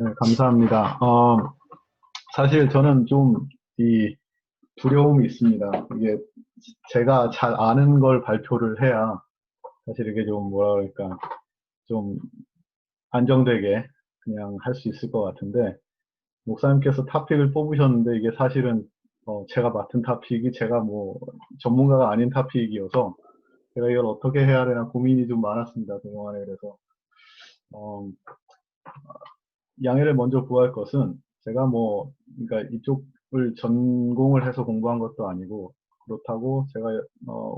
네, 감사합니다. 사실 저는 좀 이 두려움이 있습니다. 이게 제가 잘 아는 걸 발표를 해야 사실 이게 좀 뭐라 그럴까 좀 안정되게 그냥 할 수 있을 것 같은데 목사님께서 토픽을 뽑으셨는데 이게 사실은 제가 맡은 토픽이 제가 뭐 전문가가 아닌 토픽이어서 제가 이걸 어떻게 해야 되나 고민이 좀 많았습니다. 그동안에 그래서 어, 양해를 먼저 구할 것은 제가 뭐, 그러니까 이쪽을 전공을 해서 공부한 것도 아니고, 그렇다고 제가,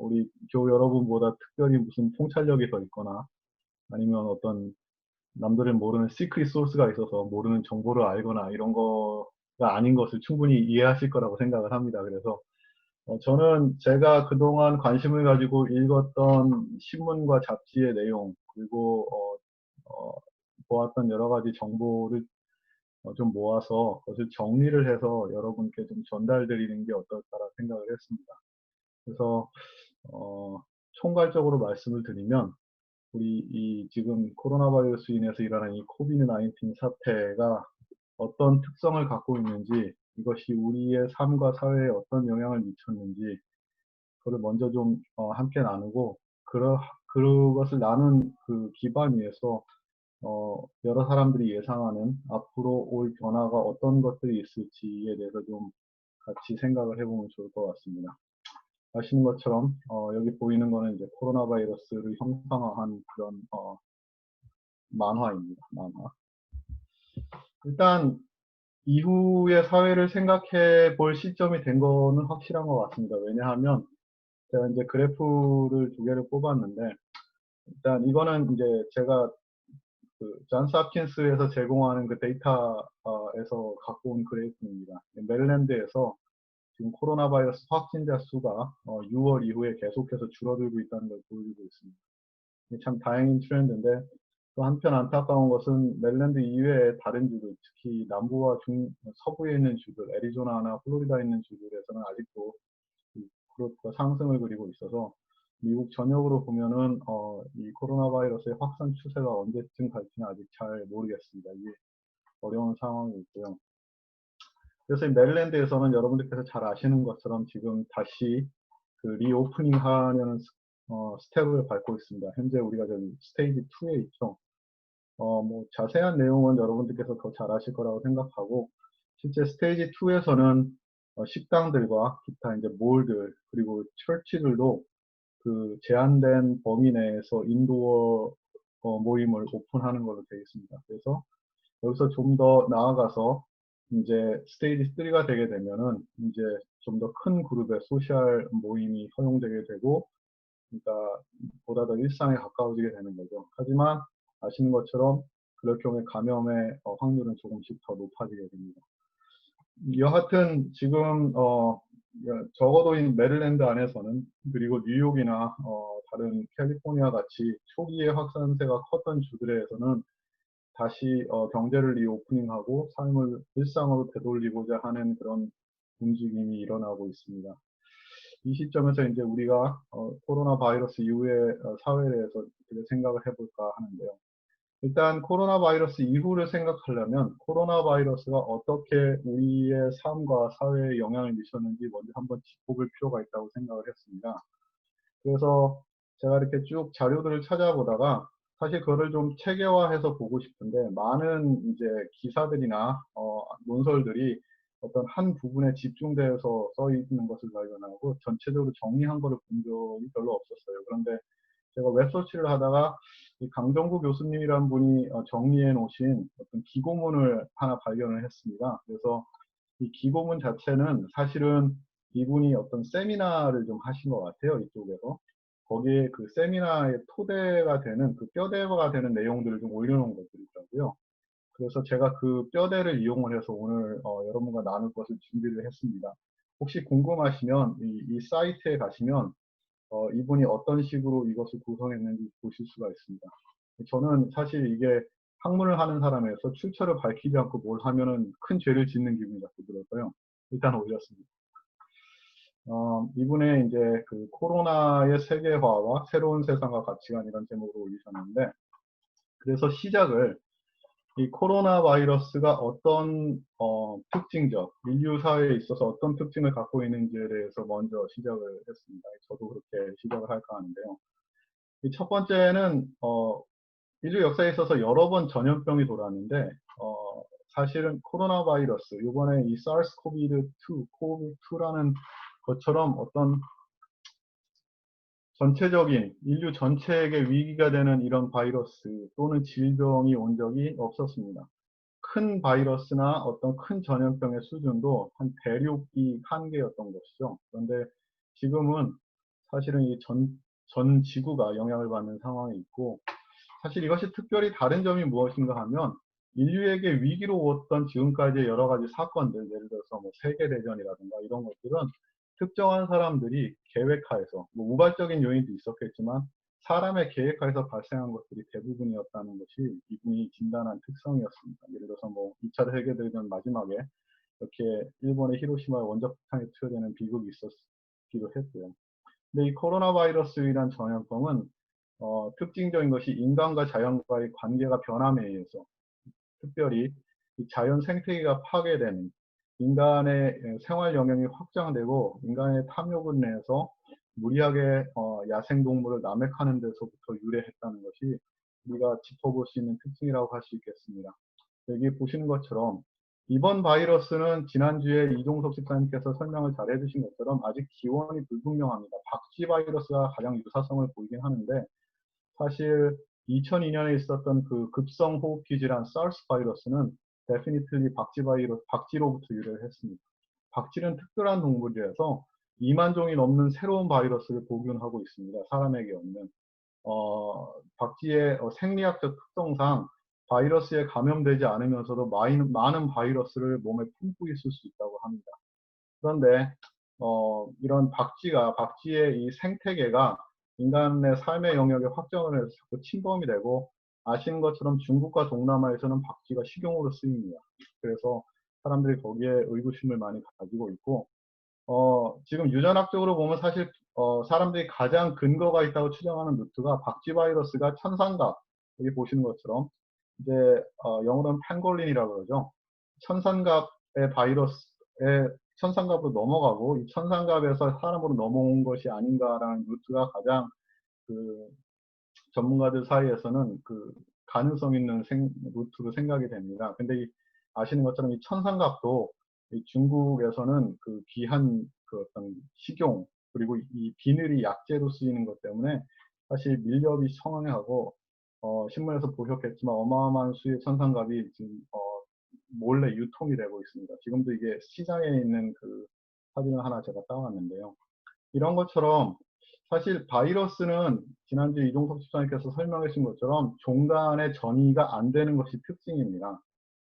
우리 교 여러분보다 특별히 무슨 통찰력이 더 있거나, 아니면 어떤 남들은 모르는 시크릿 소스가 있어서 모르는 정보를 알거나 이런 거가 아닌 것을 충분히 이해하실 거라고 생각을 합니다. 그래서 저는 제가 그동안 관심을 가지고 읽었던 신문과 잡지의 내용, 그리고 보았던 여러 가지 정보를 좀 모아서 그것을 정리를 해서 여러분께 좀 전달드리는 게 어떨까라 생각을 했습니다. 그래서 총괄적으로 말씀을 드리면 우리 이 지금 코로나 바이러스 인해서 일어난 이 코비드 19 사태가 어떤 특성을 갖고 있는지, 이것이 우리의 삶과 사회에 어떤 영향을 미쳤는지 그걸 먼저 좀 함께 나누고, 그것을 나눈 그 기반 위에서 여러 사람들이 예상하는 앞으로 올 변화가 어떤 것들이 있을지에 대해서 좀 같이 생각을 해보면 좋을 것 같습니다. 아시는 것처럼 여기 보이는 거는 이제 코로나 바이러스를 형상화한 그런 만화입니다. 만화. 일단 이후의 사회를 생각해 볼 시점이 된 거는 확실한 것 같습니다. 왜냐하면 제가 이제 그래프를 두 개를 뽑았는데, 일단 이거는 이제 제가 그 존스 홉킨스에서 제공하는 그 데이터에서 갖고 온 그래프입니다. 메릴랜드에서 지금 코로나 바이러스 확진자 수가 6월 이후에 계속해서 줄어들고 있다는 걸 보여주고 있습니다. 이게 참 다행인 트렌드인데, 또 한편 안타까운 것은 메릴랜드 이외의 다른 주들, 특히 남부와 서부에 있는 주들, 애리조나나 플로리다에 있는 주들에서는 아직도 이 그로프가 상승을 그리고 있어서 미국 전역으로 보면은 이 코로나 바이러스의 확산 추세가 언제쯤 갈지는 아직 잘 모르겠습니다. 이게 어려운 상황이 있고요. 그래서 이 메릴랜드에서는 여러분들께서 잘 아시는 것처럼 지금 다시 그 리오프닝 하려는 스텝을 밟고 있습니다. 현재 우리가 저기 스테이지 2에 있죠. 뭐 자세한 내용은 여러분들께서 더 잘 아실 거라고 생각하고, 실제 스테이지 2에서는 식당들과 기타 이제 몰들 그리고 철치들도 그 제한된 범위 내에서 인도어 모임을 오픈하는 걸로 되어 있습니다. 그래서 여기서 좀 더 나아가서 이제 스테이지 3가 되게 되면은 이제 좀 더 큰 그룹의 소셜 모임이 허용되게 되고, 그러니까 보다 더 일상에 가까워지게 되는 거죠. 하지만 아시는 것처럼 그럴 경우에 감염의 확률은 조금씩 더 높아지게 됩니다. 여하튼 지금 적어도 이 메릴랜드 안에서는, 그리고 뉴욕이나 다른 캘리포니아 같이 초기에 확산세가 컸던 주들에서는 다시 경제를 리오프닝하고 삶을 일상으로 되돌리고자 하는 그런 움직임이 일어나고 있습니다. 이 시점에서 이제 우리가 코로나 바이러스 이후의 사회에 대해서 어떻게 생각을 해볼까 하는데요. 일단 코로나 바이러스 이후를 생각하려면 코로나 바이러스가 어떻게 우리의 삶과 사회에 영향을 미쳤는지 먼저 한번 짚어볼 필요가 있다고 생각을 했습니다. 그래서 제가 이렇게 쭉 자료들을 찾아보다가 사실 그거를 좀 체계화해서 보고 싶은데, 많은 이제 기사들이나 논설들이 어떤 한 부분에 집중되어서 써 있는 것을 발견하고 전체적으로 정리한 거를 본 적이 별로 없었어요. 그런데 제가 웹서치를 하다가 이 강정구 교수님이란 분이 정리해 놓으신 어떤 기고문을 하나 발견을 했습니다. 그래서 이 기고문 자체는 사실은 이분이 어떤 세미나를 좀 하신 것 같아요, 이쪽에서. 거기에 그 세미나의 토대가 되는, 그 뼈대가 되는 내용들을 좀 올려놓은 것들이 있더라고요. 그래서 제가 그 뼈대를 이용을 해서 오늘 여러분과 나눌 것을 준비를 했습니다. 혹시 궁금하시면 이 사이트에 가시면 이분이 어떤 식으로 이것을 구성했는지 보실 수가 있습니다. 저는 사실 이게 학문을 하는 사람에서 출처를 밝히지 않고 뭘 하면은 큰 죄를 짓는 기분이 자꾸 들어서요. 일단 올렸습니다. 이분의 이제 그 코로나의 세계화와 새로운 세상과 가치관 이런 제목으로 올리셨는데, 그래서 시작을 이 코로나 바이러스가 어떤 특징적, 인류 사회에 있어서 어떤 특징을 갖고 있는지에 대해서 먼저 시작을 했습니다. 저도 그렇게 시작을 할까 하는데요. 이 첫 번째는 인류 역사에 있어서 여러 번 전염병이 돌았는데 사실은 코로나 바이러스, 이번에 이 SARS-CoV-2, CoV-2라는 것처럼 어떤 전체적인 인류 전체에게 위기가 되는 이런 바이러스 또는 질병이 온 적이 없었습니다. 큰 바이러스나 어떤 큰 전염병의 수준도 한 대륙이 한계였던 것이죠. 그런데 지금은 사실은 이 전 지구가 영향을 받는 상황에 있고, 사실 이것이 특별히 다른 점이 무엇인가 하면 인류에게 위기로웠던 지금까지의 여러 가지 사건들, 예를 들어서 뭐 세계대전이라든가 이런 것들은 특정한 사람들이 계획하에서, 뭐 우발적인 요인도 있었겠지만 사람의 계획하에서 발생한 것들이 대부분이었다는 것이 이분이 진단한 특성이었습니다. 예를 들어서 뭐 2차 세계대전 마지막에 이렇게 일본의 히로시마 원자폭탄이 투여되는 비극이 있었기도 했고요. 근데 이 코로나 바이러스이란 전염병은 특징적인 것이 인간과 자연과의 관계가 변함에 의해서, 특별히 이 자연 생태계가 파괴되는, 인간의 생활 영역이 확장되고 인간의 탐욕을 내서 무리하게 야생동물을 남획하는 데서부터 유래했다는 것이 우리가 짚어볼 수 있는 특징이라고 할 수 있겠습니다. 여기 보시는 것처럼 이번 바이러스는 지난주에 이종석 집사님께서 설명을 잘 해주신 것처럼 아직 기원이 불분명합니다. 박쥐 바이러스가 가장 유사성을 보이긴 하는데, 사실 2002년에 있었던 그 급성 호흡기 질환 사르스 바이러스는 definitely 박쥐로부터 유래를 했습니다. 박쥐는 특별한 동물이라서 2만 종이 넘는 새로운 바이러스를 보균하고 있습니다. 사람에게 없는. 박쥐의 생리학적 특성상 바이러스에 감염되지 않으면서도 많은 바이러스를 몸에 품고 있을 수 있다고 합니다. 그런데 이런 박쥐의 이 생태계가 인간의 삶의 영역에 확장을 해서 자꾸 침범이 되고, 아시는 것처럼 중국과 동남아에서는 박쥐가 식용으로 쓰입니다. 그래서 사람들이 거기에 의구심을 많이 가지고 있고, 지금 유전학적으로 보면 사실 사람들이 가장 근거가 있다고 추정하는 루트가 박쥐 바이러스가 천상갑, 여기 보시는 것처럼 이제 영어로는 펭골린이라고 그러죠. 천상갑의 바이러스의 천상갑으로 넘어가고 이 천상갑에서 사람으로 넘어온 것이 아닌가라는 루트가 가장 그 전문가들 사이에서는 그 가능성 있는 루트로 생각이 됩니다. 근데 아시는 것처럼 이 천상갑도 이 중국에서는 그 귀한 그 어떤 식용, 그리고 이 비늘이 약재로 쓰이는 것 때문에 사실 밀렵이 성행하고 신문에서 보셨겠지만 어마어마한 수의 천상갑이 지금 몰래 유통이 되고 있습니다. 지금도 이게 시장에 있는 그 사진을 하나 제가 따왔는데요. 이런 것처럼 사실 바이러스는 지난주 이종석 집사님께서 설명해 주신 것처럼 종간의 전이가 안 되는 것이 특징입니다.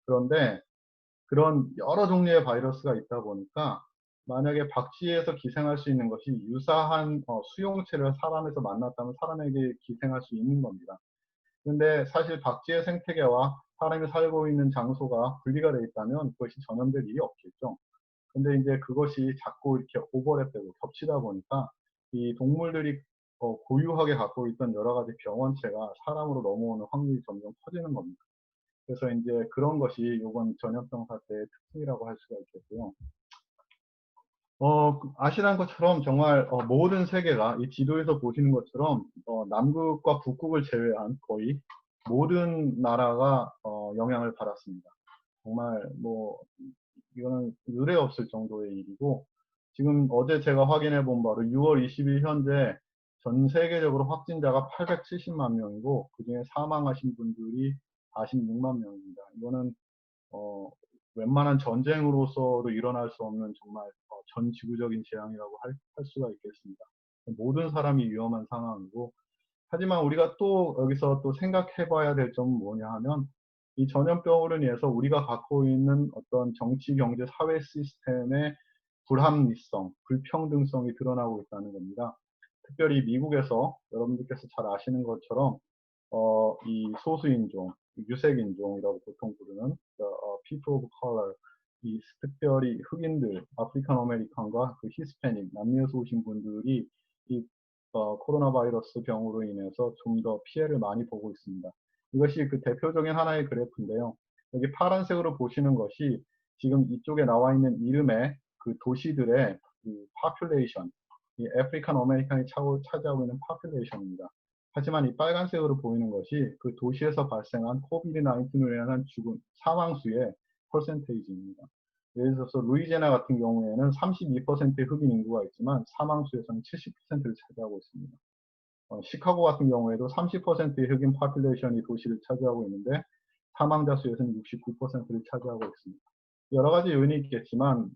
그런데 그런 여러 종류의 바이러스가 있다 보니까 만약에 박쥐에서 기생할 수 있는 것이 유사한 수용체를 사람에서 만났다면 사람에게 기생할 수 있는 겁니다. 그런데 사실 박쥐의 생태계와 사람이 살고 있는 장소가 분리가 되어 있다면 그것이 전염될 일이 없겠죠. 근데 이제 그것이 자꾸 이렇게 오버랩되고 겹치다 보니까 이 동물들이 고유하게 갖고 있던 여러 가지 병원체가 사람으로 넘어오는 확률이 점점 커지는 겁니다. 그래서 이제 그런 것이 이번 전염병 사태의 특징이라고 할 수가 있겠고요. 아시는 것처럼 정말 모든 세계가 이 지도에서 보시는 것처럼 남극과 북극을 제외한 거의 모든 나라가 영향을 받았습니다. 정말 뭐 이거는 의뢰 없을 정도의 일이고, 지금 어제 제가 확인해 본 바로 6월 20일 현재 전 세계적으로 확진자가 870만 명이고 그중에 사망하신 분들이 46만 명입니다. 이거는 어, 웬만한 전쟁으로서도 일어날 수 없는 정말 전 지구적인 재앙이라고 할 수가 있겠습니다. 모든 사람이 위험한 상황이고, 하지만 우리가 또 여기서 또 생각해 봐야 될 점은 뭐냐 하면 이 전염병으로 인해서 우리가 갖고 있는 어떤 정치, 경제, 사회 시스템의 불합리성, 불평등성이 드러나고 있다는 겁니다. 특별히 미국에서 여러분들께서 잘 아시는 것처럼 이 소수인종, 유색인종이라고 보통 부르는 people of color, 이 특별히 흑인들, 아프리칸 아메리칸과 그 히스패닉, 남미에서 오신 분들이 이 코로나 바이러스 병으로 인해서 좀 더 피해를 많이 보고 있습니다. 이것이 그 대표적인 하나의 그래프인데요. 여기 파란색으로 보시는 것이 지금 이쪽에 나와 있는 이름의 그 도시들의 그 population, 이 아프리칸 아메리칸이 차지하고 있는 population입니다. 하지만 이 빨간색으로 보이는 것이 그 도시에서 발생한 코비드-19으로 인한 죽음, 사망수의 퍼센테이지입니다. 예를 들어서 루이지애나 같은 경우에는 32%의 흑인 인구가 있지만 사망수에서는 70%를 차지하고 있습니다. 시카고 같은 경우에도 30%의 흑인 파퓰레이션이 도시를 차지하고 있는데 사망자 수에서는 69%를 차지하고 있습니다. 여러 가지 요인이 있겠지만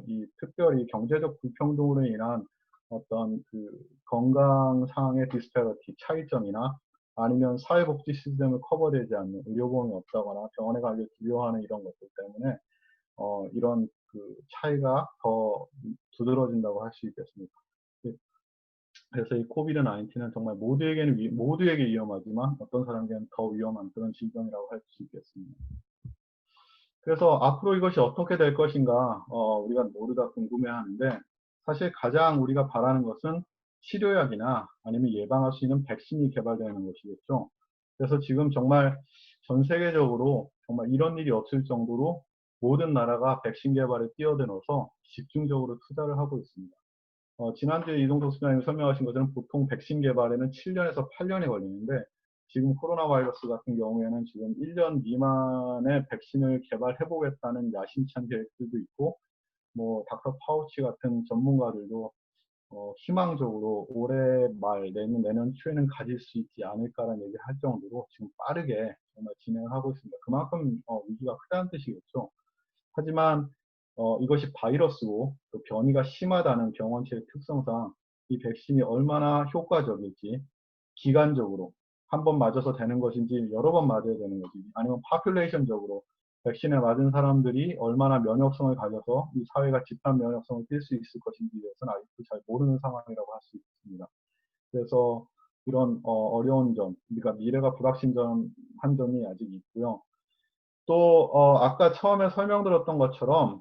이 특별히 경제적 불평등으로 인한 어떤 그 건강상의 디스패러티 차이점이나 아니면 사회복지 시스템을 커버되지 않는 의료보험이 없다거나 병원에 가기 두려워하는 이런 것들 때문에 이런 그 차이가 더 두드러진다고 할 수 있겠습니다. 그래서 이 코비드 19은 정말 모두에게 위험하지만 어떤 사람에게는 더 위험한 그런 질병이라고 할 수 있겠습니다. 그래서 앞으로 이것이 어떻게 될 것인가 우리가 모두 다 궁금해하는데 사실 가장 우리가 바라는 것은 치료약이나 아니면 예방할 수 있는 백신이 개발되는 것이겠죠. 그래서 지금 정말 전 세계적으로 정말 이런 일이 없을 정도로 모든 나라가 백신 개발에 뛰어들어서 집중적으로 투자를 하고 있습니다. 지난주에 이동석 수장님이 설명하신 것처럼 보통 백신 개발에는 7년에서 8년이 걸리는데 지금 코로나 바이러스 같은 경우에는 지금 1년 미만의 백신을 개발해 보겠다는 야심찬 계획들도 있고 뭐 닥터 파우치 같은 전문가들도 희망적으로 올해 말 내년 초에는 가질 수 있지 않을까라는 얘기를 할 정도로 지금 빠르게 정말 진행을 하고 있습니다. 그만큼 위기가 크다는 뜻이겠죠. 하지만 이것이 바이러스고 또 변이가 심하다는 병원체의 특성상 이 백신이 얼마나 효과적일지 기간적으로 한 번 맞아서 되는 것인지 여러 번 맞아야 되는 것인지 아니면 파퓰레이션적으로 백신에 맞은 사람들이 얼마나 면역성을 가져서 이 사회가 집단 면역성을 띨 수 있을 것인지에 대해서는 아직도 잘 모르는 상황이라고 할 수 있습니다. 그래서 이런 어려운 점, 그러니까 미래가 불확실한 점이 아직 있고요. 또 아까 처음에 설명드렸던 것처럼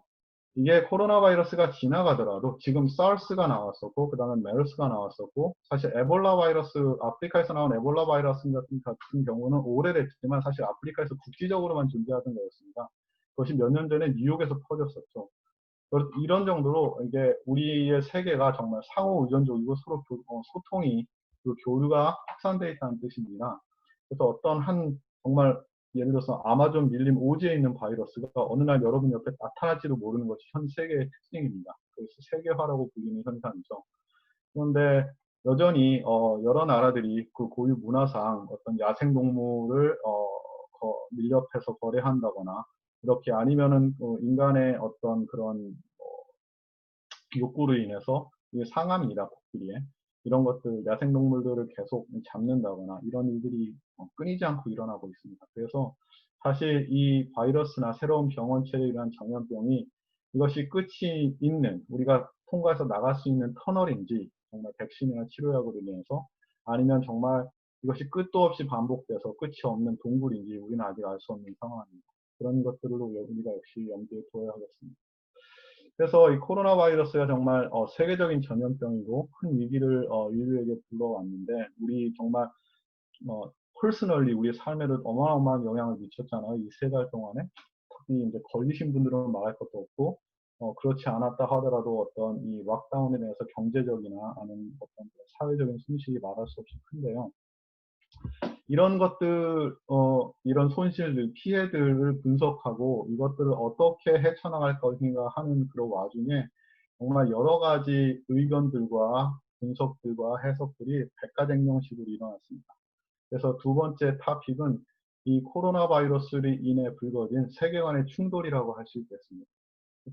이게 코로나 바이러스가 지나가더라도 지금 사르스가 나왔었고 그 다음에 메르스가 나왔었고 사실 에볼라 바이러스 아프리카에서 나온 에볼라 바이러스 같은 경우는 오래됐지만 사실 아프리카에서 국지적으로만 존재하던 거였습니다. 그것이 몇 년 전에 뉴욕에서 퍼졌었죠. 이런 정도로 이게 우리의 세계가 정말 상호 의존적이고 서로 소통이 그리고 교류가 확산되어 있다는 뜻입니다. 그래서 어떤 한 정말 예를 들어서 아마존 밀림 오지에 있는 바이러스가 어느 날 여러분 옆에 나타날지도 모르는 것이 현 세계의 특징입니다. 그래서 세계화라고 불리는 현상이죠. 그런데 여전히 여러 나라들이 그 고유 문화상 어떤 야생동물을 밀렵해서 거래한다거나 이렇게 아니면은 인간의 어떤 그런 욕구로 인해서 상암이나 코끼리에 이런 것들 야생동물들을 계속 잡는다거나 이런 일들이 끊이지 않고 일어나고 있습니다. 그래서 사실 이 바이러스나 새로운 병원체에 의한 전염병이 이것이 끝이 있는 우리가 통과해서 나갈 수 있는 터널인지 정말 백신이나 치료약으로 인해서 아니면 정말 이것이 끝도 없이 반복돼서 끝이 없는 동굴인지 우리는 아직 알 수 없는 상황입니다. 그런 것들로 우리가 역시 염두에 두어야 하겠습니다. 그래서 이 코로나 바이러스가 정말 세계적인 전염병이고 큰 위기를 인류에게 불러왔는데 우리 정말 퍼스널리 우리의 삶에도 어마어마한 영향을 미쳤잖아요. 이 3달 동안에. 특히 이제 걸리신 분들은 말할 것도 없고 그렇지 않았다 하더라도 어떤 이 락다운에 대해서 경제적이나 아니면 어떤 사회적인 손실이 말할 수 없이 큰데요. 이런 것들, 이런 손실들, 피해들을 분석하고 이것들을 어떻게 헤쳐나갈 것인가 하는 그런 와중에 정말 여러 가지 의견들과 분석들과 해석들이 백가쟁명식으로 일어났습니다. 그래서 두 번째 토픽은 이 코로나 바이러스로 인해 불거진 세계관의 충돌이라고 할 수 있겠습니다.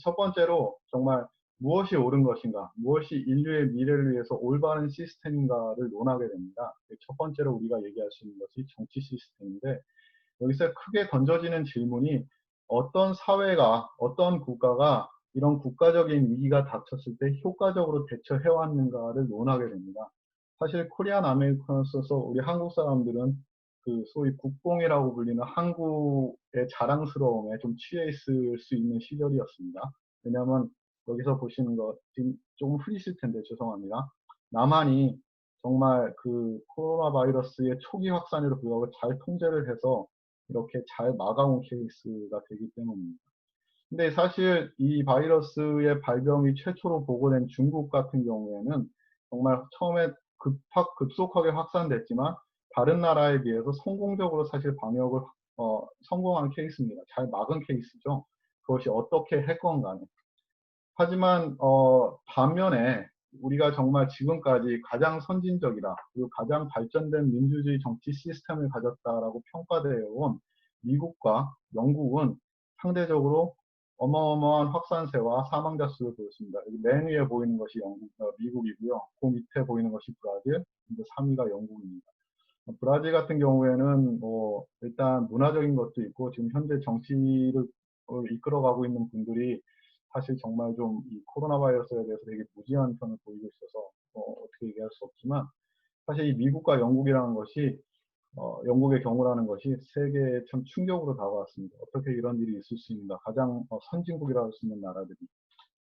첫 번째로 정말 무엇이 옳은 것인가, 무엇이 인류의 미래를 위해서 올바른 시스템인가를 논하게 됩니다. 첫 번째로 우리가 얘기할 수 있는 것이 정치 시스템인데 여기서 크게 던져지는 질문이 어떤 사회가, 어떤 국가가 이런 국가적인 위기가 닥쳤을 때 효과적으로 대처해왔는가를 논하게 됩니다. 사실 코리안 아메리칸에서 우리 한국 사람들은 그 소위 국뽕이라고 불리는 한국의 자랑스러움에 좀 취해 있을 수 있는 시절이었습니다. 왜냐하면 여기서 보시는 거 지금 조금 흐리실 텐데 죄송합니다. 남한이 정말 그 코로나 바이러스의 초기 확산에도 불구하고 잘 통제를 해서 이렇게 잘 막아온 케이스가 되기 때문입니다. 근데 사실 이 바이러스의 발병이 최초로 보고된 중국 같은 경우에는 정말 처음에 급속하게 확산됐지만 다른 나라에 비해서 성공적으로 사실 방역을 성공한 케이스입니다. 잘 막은 케이스죠. 그것이 어떻게 했건 간에. 하지만 반면에 우리가 정말 지금까지 가장 선진적이다, 그리고 가장 발전된 민주주의 정치 시스템을 가졌다라고 평가되어 온 미국과 영국은 상대적으로 어마어마한 확산세와 사망자 수를 보였습니다. 여기 맨 위에 보이는 것이 미국이고요. 그 밑에 보이는 것이 브라질, 이제 3위가 영국입니다. 브라질 같은 경우에는 뭐 일단 문화적인 것도 있고 지금 현재 정치를 이끌어가고 있는 분들이 사실 정말 좀 이 코로나 바이러스에 대해서 되게 무지한 편을 보이고 있어서 어떻게 얘기할 수 없지만 사실 이 미국과 영국이라는 것이 영국의 경우라는 것이 세계에 참 충격으로 다가왔습니다. 어떻게 이런 일이 있을 수 있는가. 가장 선진국이라고 할 수 있는 나라들이.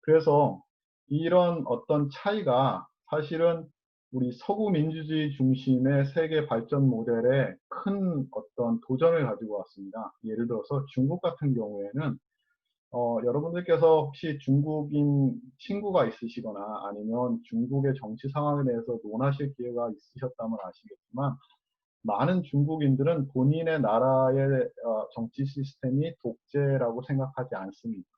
그래서 이런 어떤 차이가 사실은 우리 서구 민주주의 중심의 세계 발전 모델에 큰 어떤 도전을 가지고 왔습니다. 예를 들어서 중국 같은 경우에는 여러분들께서 혹시 중국인 친구가 있으시거나 아니면 중국의 정치 상황에 대해서 논하실 기회가 있으셨다면 아시겠지만 많은 중국인들은 본인의 나라의 정치 시스템이 독재라고 생각하지 않습니다.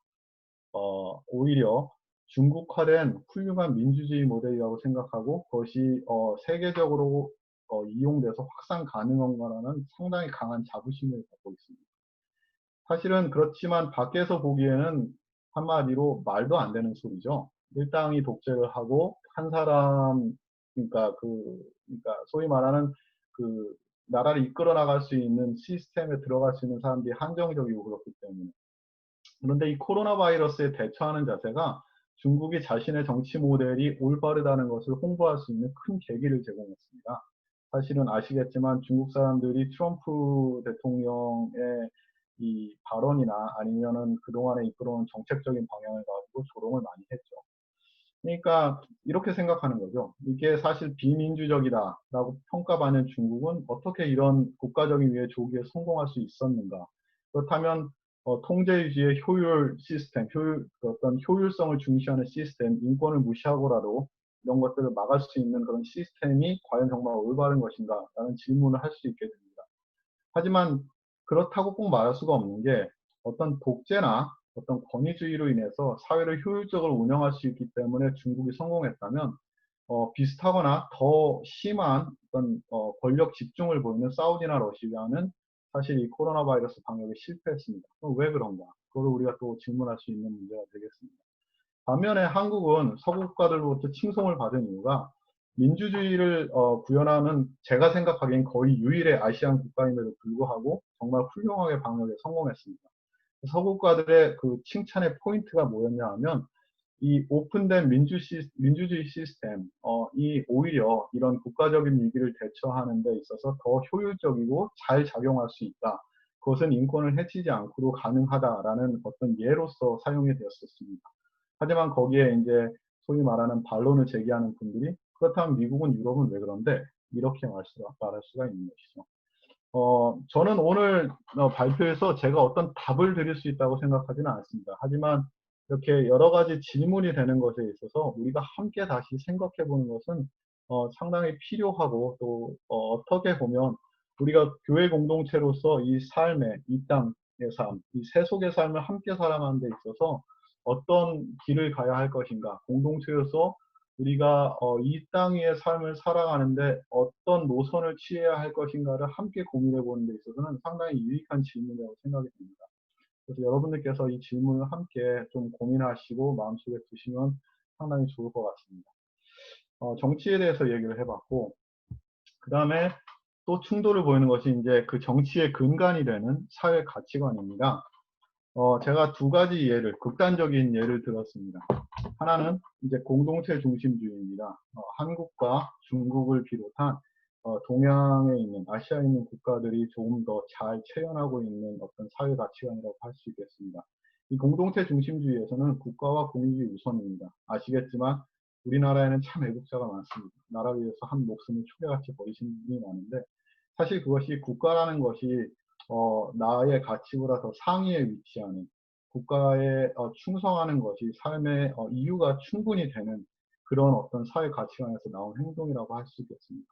오히려 중국화된 훌륭한 민주주의 모델이라고 생각하고 그것이 세계적으로 이용돼서 확산 가능한 거라는 상당히 강한 자부심을 갖고 있습니다. 사실은 그렇지만 밖에서 보기에는 한마디로 말도 안 되는 소리죠. 일당이 독재를 하고 한 사람, 그러니까 소위 말하는 그 나라를 이끌어 나갈 수 있는 시스템에 들어갈 수 있는 사람들이 한정적이고 그렇기 때문에. 그런데 이 코로나 바이러스에 대처하는 자세가 중국이 자신의 정치 모델이 올바르다는 것을 홍보할 수 있는 큰 계기를 제공했습니다. 사실은 아시겠지만 중국 사람들이 트럼프 대통령의 이 발언이나 아니면은 그동안에 이끌어온 정책적인 방향을 가지고 조롱을 많이 했죠. 그러니까 이렇게 생각하는 거죠. 이게 사실 비민주적이다라고 평가받는 중국은 어떻게 이런 국가적인 위해 조기에 성공할 수 있었는가. 그렇다면 통제 유지의 효율 시스템, 그 어떤 효율성을 중시하는 시스템, 인권을 무시하고라도 이런 것들을 막을 수 있는 그런 시스템이 과연 정말 올바른 것인가라는 질문을 할 수 있게 됩니다. 하지만 그렇다고 꼭 말할 수가 없는 게 어떤 독재나 어떤 권위주의로 인해서 사회를 효율적으로 운영할 수 있기 때문에 중국이 성공했다면 비슷하거나 더 심한 어떤 권력 집중을 보이는 사우디나 러시아는 사실 이 코로나 바이러스 방역에 실패했습니다. 그럼 왜 그런가? 그걸 우리가 또 질문할 수 있는 문제가 되겠습니다. 반면에 한국은 서구 국가들로부터 칭송을 받은 이유가 민주주의를 구현하는 제가 생각하기엔 거의 유일의 아시안 국가임에도 불구하고 정말 훌륭하게 방역에 성공했습니다. 서구 국가들의 그 칭찬의 포인트가 뭐였냐 하면 이 오픈된 민주주의 시스템, 이 오히려 이런 국가적인 위기를 대처하는 데 있어서 더 효율적이고 잘 작용할 수 있다. 그것은 인권을 해치지 않고도 가능하다라는 어떤 예로서 사용이 되었었습니다. 하지만 거기에 이제 소위 말하는 반론을 제기하는 분들이 그렇다면 미국은 유럽은 왜 그런데? 이렇게 말할 수가 있는 것이죠. 저는 오늘 발표에서 제가 어떤 답을 드릴 수 있다고 생각하지는 않습니다. 하지만 이렇게 여러 가지 질문이 되는 것에 있어서 우리가 함께 다시 생각해 보는 것은 상당히 필요하고 또 어떻게 보면 우리가 교회 공동체로서 이 삶의, 이 땅의 삶, 이 세속의 삶을 함께 살아가는 데 있어서 어떤 길을 가야 할 것인가, 공동체로서 우리가 이 땅 위의 삶을 살아가는데 어떤 노선을 취해야 할 것인가를 함께 고민해 보는 데 있어서는 상당히 유익한 질문이라고 생각이 듭니다. 그래서 여러분들께서 이 질문을 함께 좀 고민하시고 마음속에 두시면 상당히 좋을 것 같습니다. 정치에 대해서 얘기를 해봤고, 그 다음에 또 충돌을 보이는 것이 이제 그 정치의 근간이 되는 사회 가치관입니다. 제가 두 가지 예를, 극단적인 예를 들었습니다. 하나는 이제 공동체 중심주의입니다. 한국과 중국을 비롯한 동양에 있는, 아시아에 있는 국가들이 조금 더 잘 체현하고 있는 어떤 사회 가치관이라고 할 수 있겠습니다. 이 공동체 중심주의에서는 국가와 공익이 우선입니다. 아시겠지만 우리나라에는 참 애국자가 많습니다. 나라 위해서 한 목숨을 초계같이 버리신 분이 많은데 사실 그것이 국가라는 것이 나의 가치보다 더 상위에 위치하는 국가에 충성하는 것이 삶의 이유가 충분히 되는 그런 어떤 사회 가치관에서 나온 행동이라고 할 수 있겠습니다.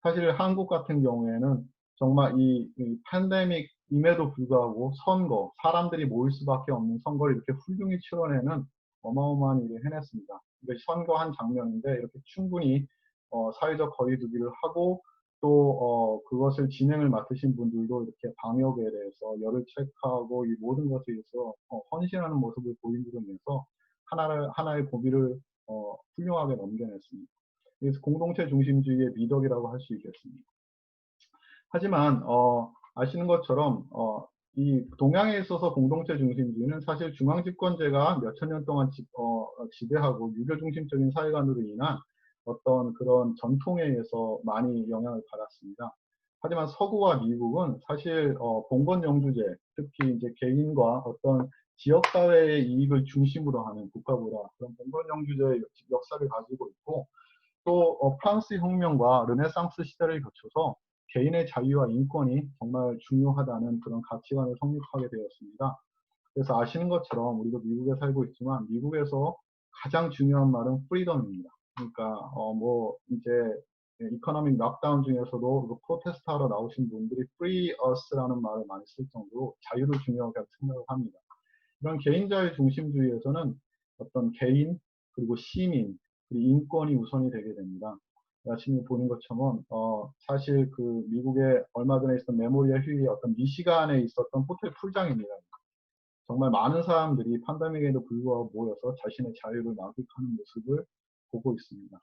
사실 한국 같은 경우에는 정말 이 팬데믹임에도 불구하고 선거, 사람들이 모일 수밖에 없는 선거를 이렇게 훌륭히 치러내는 어마어마한 일을 해냈습니다. 이게 선거한 장면인데 이렇게 충분히 사회적 거리두기를 하고 또 그것을 진행을 맡으신 분들도 이렇게 방역에 대해서 열을 체크하고 이 모든 것에 대해서 헌신하는 모습을 보임으로 인해서 하나의 고비를 훌륭하게 넘겨냈습니다. 그래서 공동체 중심주의의 미덕이라고 할 수 있겠습니다. 하지만 아시는 것처럼 이 동양에 있어서 공동체 중심주의는 사실 중앙집권제가 몇천 년 동안 지배하고 유교 중심적인 사회관으로 인한 어떤 그런 전통에 의해서 많이 영향을 받았습니다. 하지만 서구와 미국은 사실 봉건영주제, 특히 이제 개인과 어떤 지역사회의 이익을 중심으로 하는 국가보다 그런 봉건영주제의 역사를 가지고 있고 또 프랑스 혁명과 르네상스 시대를 거쳐서 개인의 자유와 인권이 정말 중요하다는 그런 가치관을 성립하게 되었습니다. 그래서 아시는 것처럼 우리도 미국에 살고 있지만 미국에서 가장 중요한 말은 프리덤입니다. 그러니까 뭐 이제 이코노믹 락다운 중에서도 그 프로테스트하러 나오신 분들이 free us라는 말을 많이 쓸 정도로 자유를 중요하게 생각을 합니다. 이런 개인자유 중심주의에서는 어떤 개인 그리고 시민 그리고 인권이 우선이 되게 됩니다. 지금 보는 것처럼 사실 그 미국에 얼마 전에 있었던 메모리얼 휴일이 어떤 미시간에 있었던 호텔 풀장입니다. 정말 많은 사람들이 팬데믹에도 불구하고 모여서 자신의 자유를 만끽하는 모습을 보고 있습니다.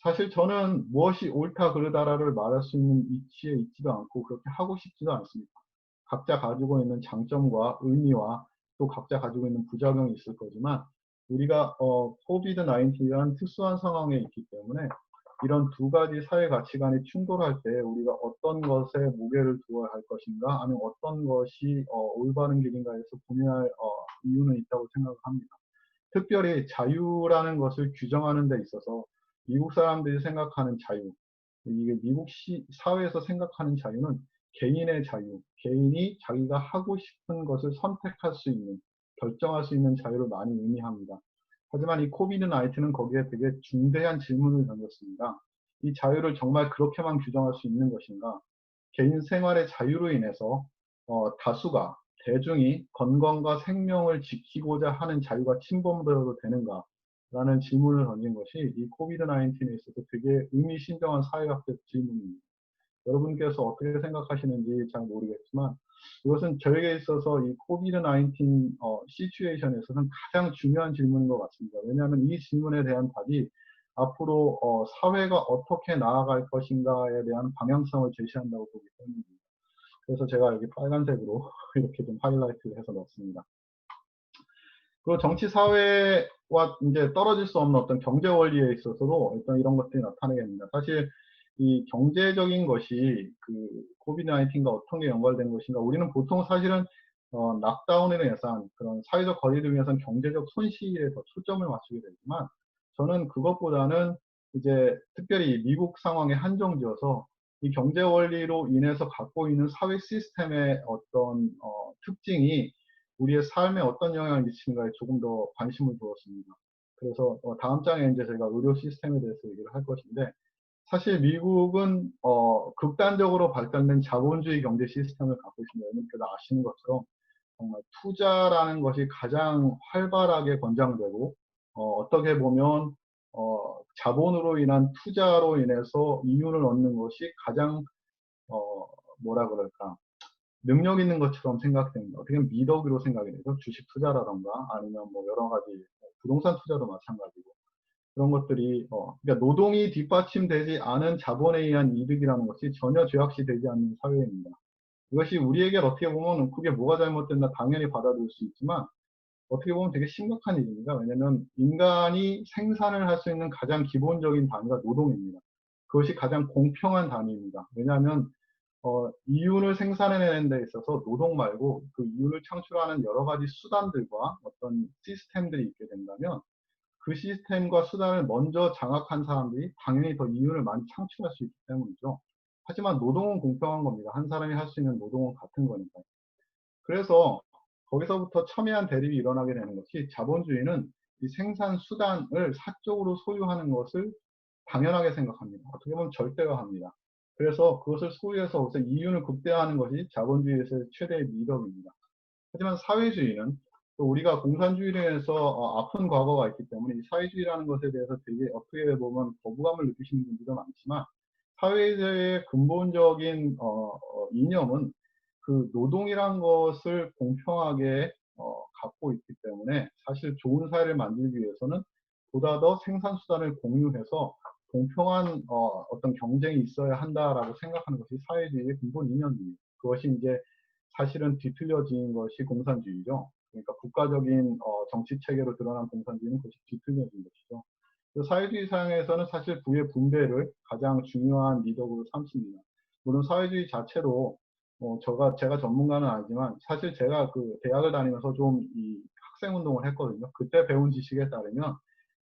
사실 저는 무엇이 옳다 그르다라를 말할 수 있는 위치에 있지도 않고 그렇게 하고 싶지도 않습니다. 각자 가지고 있는 장점과 의미와 또 각자 가지고 있는 부작용이 있을 거지만 우리가 코비드 19이라는 특수한 상황에 있기 때문에 이런 두 가지 사회 가치관이 충돌할 때 우리가 어떤 것에 무게를 두어야 할 것인가 아니면 어떤 것이 올바른 길인가에서 고민할 이유는 있다고 생각을 합니다. 특별히 자유라는 것을 규정하는 데 있어서 미국 사람들이 생각하는 자유, 이게 미국 사회에서 생각하는 자유는 개인의 자유, 개인이 자기가 하고 싶은 것을 선택할 수 있는, 결정할 수 있는 자유를 많이 의미합니다. 하지만 이 코비드 19는 거기에 되게 중대한 질문을 던졌습니다. 이 자유를 정말 그렇게만 규정할 수 있는 것인가? 개인 생활의 자유로 인해서 다수가 대중이 건강과 생명을 지키고자 하는 자유가 침범되어도 되는가? 라는 질문을 던진 것이 이 코비드 19에 있어서 되게 의미심장한 사회학적 질문입니다. 여러분께서 어떻게 생각하시는지 잘 모르겠지만 이것은 저에게 있어서 이 코비드 19 시츄에이션에서는 가장 중요한 질문인 것 같습니다. 왜냐하면 이 질문에 대한 답이 앞으로 사회가 어떻게 나아갈 것인가에 대한 방향성을 제시한다고 보기 때문입니다. 그래서 제가 여기 빨간색으로 이렇게 좀 하이라이트를 해서 넣었습니다. 그리고 정치 사회와 이제 떨어질 수 없는 어떤 경제 원리에 있어서도 어떤 이런 것들이 나타나게 됩니다. 사실 이 경제적인 것이 그 코비드 19과 어떻게 연관된 것인가? 우리는 보통 사실은 락다운으로 인해서 그런 사회적 거리두기 위해서 경제적 손실에 더 초점을 맞추게 되지만 저는 그것보다는 이제 특별히 미국 상황에 한정지어서 이 경제 원리로 인해서 갖고 있는 사회 시스템의 어떤 특징이 우리의 삶에 어떤 영향을 미치는가에 조금 더 관심을 두었습니다. 그래서 다음 장에 이제 제가 의료 시스템에 대해서 얘기를 할 것인데 사실 미국은 극단적으로 발달된 자본주의 경제 시스템을 갖고 있습니다. 여러분께서 아시는 것처럼 정말 투자라는 것이 가장 활발하게 권장되고 어떻게 보면 자본으로 인한 투자로 인해서 이윤을 얻는 것이 가장 뭐라 그럴까 능력 있는 것처럼 생각됩니다. 어떻게 보면 미덕으로 생각이 되죠. 주식 투자라던가 아니면 뭐 여러 가지 부동산 투자도 마찬가지고 그런 것들이 그러니까 노동이 뒷받침되지 않은 자본에 의한 이득이라는 것이 전혀 죄악시되지 않는 사회입니다. 이것이 우리에게 어떻게 보면 그게 뭐가 잘못됐나 당연히 받아들일 수 있지만 어떻게 보면 되게 심각한 일입니다. 왜냐하면 인간이 생산을 할 수 있는 가장 기본적인 단위가 노동입니다. 그것이 가장 공평한 단위입니다. 왜냐하면 이윤을 생산해내는 데 있어서 노동 말고 그 이윤을 창출하는 여러 가지 수단들과 어떤 시스템들이 있게 된다면 그 시스템과 수단을 먼저 장악한 사람들이 당연히 더 이윤을 많이 창출할 수 있기 때문이죠. 하지만 노동은 공평한 겁니다. 한 사람이 할 수 있는 노동은 같은 거니까. 그래서 거기서부터 첨예한 대립이 일어나게 되는 것이, 자본주의는 이 생산 수단을 사적으로 소유하는 것을 당연하게 생각합니다. 어떻게 보면 절대화합니다. 그래서 그것을 소유해서 이윤을 극대화하는 것이 자본주의에서의 최대의 미덕입니다. 하지만 사회주의는, 또 우리가 공산주의로 해서 아픈 과거가 있기 때문에 이 사회주의라는 것에 대해서 되게 어떻게 보면 거부감을 느끼시는 분들도 많지만, 사회주의의 근본적인 이념은 그 노동이란 것을 공평하게 갖고 있기 때문에, 사실 좋은 사회를 만들기 위해서는 보다 더 생산수단을 공유해서 공평한 어떤 경쟁이 있어야 한다라고 생각하는 것이 사회주의의 근본 이념입니다. 그것이 이제 사실은 뒤틀려진 것이 공산주의죠. 그러니까 국가적인 정치 체계로 드러난 공산주의는 그것이 뒤틀려진 것이죠. 사회주의 사회에서는 사실 부의 분배를 가장 중요한 미덕으로 삼습니다. 물론 사회주의 자체로 제가 전문가는 아니지만, 사실 제가 그 대학을 다니면서 좀 이 학생 운동을 했거든요. 그때 배운 지식에 따르면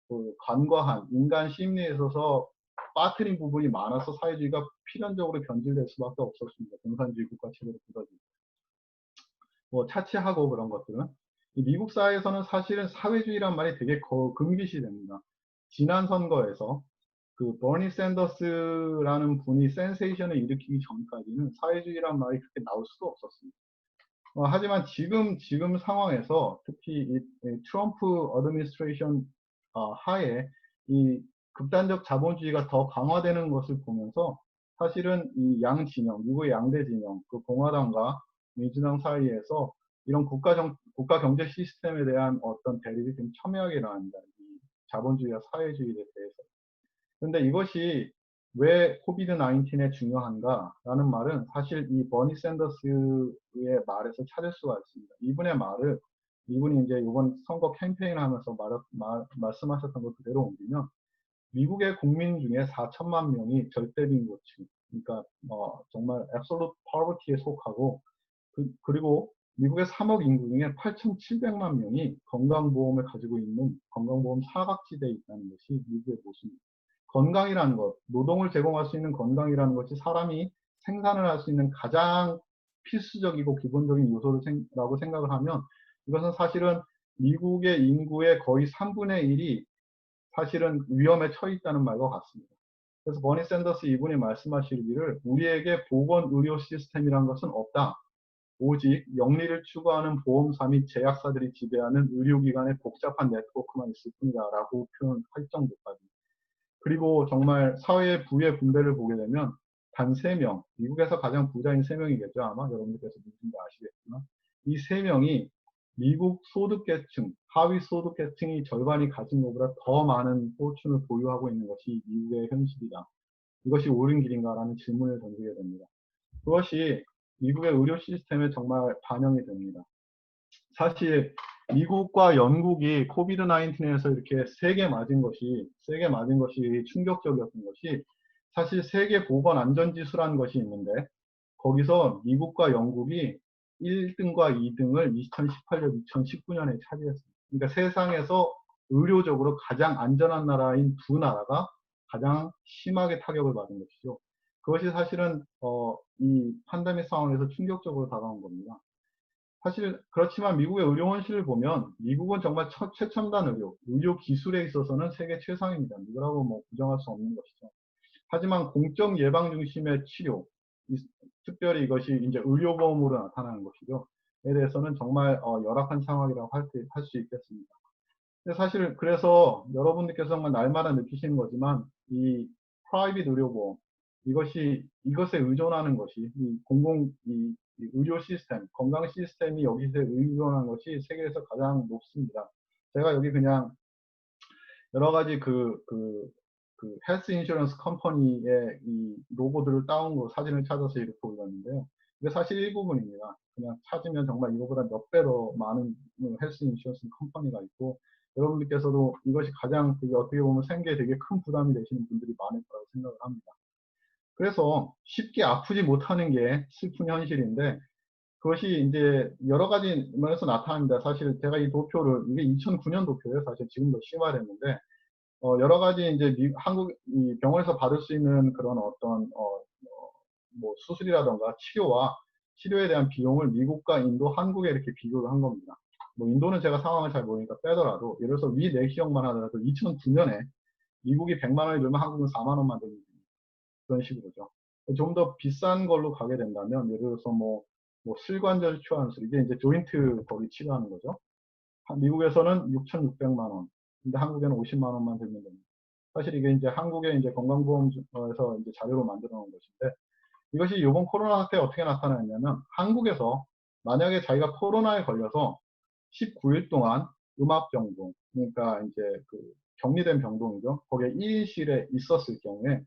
그 간과한 인간 심리에 있어서 빠뜨린 부분이 많아서 사회주의가 필연적으로 변질될 수밖에 없었습니다. 공산주의 국가 체제로 굳어지고 차치하고 그런 것들은. 이 미국 사회에서는 사실은 사회주의란 말이 되게 금기시 됩니다. 지난 선거에서 그 버니 샌더스라는 분이 센세이션을 일으키기 전까지는 사회주의란 말이 그렇게 나올 수도 없었습니다. 하지만 지금 상황에서 특히 이 트럼프 어드미니스트레이션 하에 이 극단적 자본주의가 더 강화되는 것을 보면서, 사실은 이 양 진영, 미국의 양대 진영, 그 공화당과 민주당 사이에서 이런 국가 경제 시스템에 대한 어떤 대립이 좀 첨예하게 일어납니다. 이 자본주의와 사회주의에 대해서. 그런데 이것이 왜 코비드 19에 중요한가라는 말은 사실 이 버니 샌더스의 말에서 찾을 수가 있습니다. 이분이 이제 이번 선거 캠페인을 하면서 말씀하셨던 것 그대로 옮기면, 미국의 국민 중에 4천만 명이 절대빈고층, 그러니까 정말 absolute poverty에 속하고, 그리고 미국의 3억 인구 중에 8,700만 명이 건강보험을 가지고 있는 건강보험 사각지대에 있다는 것이 미국의 모습입니다. 건강이라는 것, 노동을 제공할 수 있는 건강이라는 것이 사람이 생산을 할 수 있는 가장 필수적이고 기본적인 요소라고 생각을 하면, 이것은 사실은 미국의 인구의 거의 3분의 1이 사실은 위험에 처해 있다는 말과 같습니다. 그래서 버니 샌더스 이분이 말씀하시기를, 우리에게 보건의료 시스템이란 것은 없다. 오직 영리를 추구하는 보험사 및 제약사들이 지배하는 의료기관의 복잡한 네트워크만 있을 뿐이다라고 표현할 정도까지. 그리고 정말 사회의 부의 분배를 보게 되면 단 3명, 미국에서 가장 부자인 3명이겠죠. 아마 여러분들께서 누군지 아시겠지만, 이 3명이 미국 소득계층, 하위 소득계층이 절반이 가진 것보다 더 많은 포춘을 보유하고 있는 것이 미국의 현실이다. 이것이 옳은 길인가라는 질문을 던지게 됩니다. 그것이 미국의 의료 시스템에 정말 반영이 됩니다. 사실 미국과 영국이 코비드 19에서 이렇게 세게 맞은 것이 충격적이었던 것이, 사실 세계 보건 안전지수라는 것이 있는데, 거기서 미국과 영국이 1등과 2등을 2018년, 2019년에 차지했습니다. 그러니까 세상에서 의료적으로 가장 안전한 나라인 두 나라가 가장 심하게 타격을 받은 것이죠. 그것이 사실은 이 팬데믹 상황에서 충격적으로 다가온 겁니다. 사실 그렇지만 미국의 의료 원실을 보면, 미국은 정말 최첨단 의료 기술에 있어서는 세계 최상입니다. 누구라고 뭐 부정할 수 없는 것이죠. 하지만 공적 예방 중심의 치료, 특별히 이것이 이제 의료보험으로 나타나는 것이죠. 에 대해서는 정말 열악한 상황이라고 할 수 있겠습니다. 근데 사실 그래서 여러분들께서 정말 날마다 느끼시는 거지만, 이 프라이빗 의료보험, 이것에 의존하는 것이 이 의료 시스템, 건강 시스템이 여기서 의존하는 것이 세계에서 가장 높습니다. 제가 여기 그냥 여러 가지 헬스 인슈런스 컴퍼니의 이 로고들을 사진을 찾아서 이렇게 올렸는데요. 이게 사실 일부분입니다. 그냥 찾으면 정말 이거보다 몇 배 더 많은 헬스 인슈런스 컴퍼니가 있고, 여러분들께서도 이것이 가장 어떻게 보면 생계에 되게 큰 부담이 되시는 분들이 많을 거라고 생각을 합니다. 그래서 쉽게 아프지 못하는 게 슬픈 현실인데, 그것이 이제 여러 가지 면에서 나타납니다. 사실 제가 이 도표를, 이게 2009년 도표예요. 사실 지금도 심화됐는데, 여러 가지 이제 한국 이 병원에서 받을 수 있는 그런 어떤 뭐 수술이라던가 치료와 치료에 대한 비용을 미국과 인도, 한국에 이렇게 비교를 한 겁니다. 뭐 인도는 제가 상황을 잘 모르니까 빼더라도, 예를 들어서 위 내 기억만 하더라도 2009년에 미국이 100만 원이 들면 한국은 4만 원만 들면 그런 식으로죠. 좀 더 비싼 걸로 가게 된다면, 예를 들어서 뭐 실관절 치료하는 이게 이제 조인트 거기 치료하는 거죠. 미국에서는 6,600만 원, 근데 한국에는 50만 원만 들면 됩니다. 사실 이게 이제 한국의 이제 건강보험에서 이제 자료로 만들어 놓은 것인데, 이것이 이번 코로나 사태에 어떻게 나타나냐면, 한국에서 만약에 자기가 코로나에 걸려서 19일 동안 음압병동, 그러니까 이제 그 격리된 병동이죠. 거기에 1인실에 있었을 경우에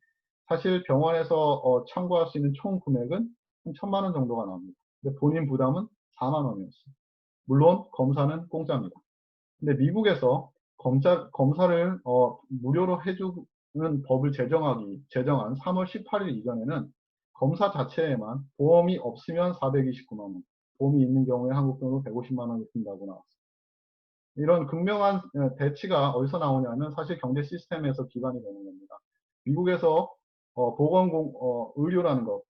사실 병원에서 청구할 수 있는 총 금액은 한 1,000만 원 정도가 나옵니다. 근데 본인 부담은 4만 원이었어요. 물론 검사는 공짜입니다. 근데 미국에서 검사를 무료로 해주는 법을 제정한 3월 18일 이전에는 검사 자체에만 보험이 없으면 429만 원, 보험이 있는 경우에 한국 돈으로 150만 원이 든다고 나왔어요. 이런 극명한 대치가 어디서 나오냐면 사실 경제 시스템에서 기반이 되는 겁니다. 미국에서 의료라는 것,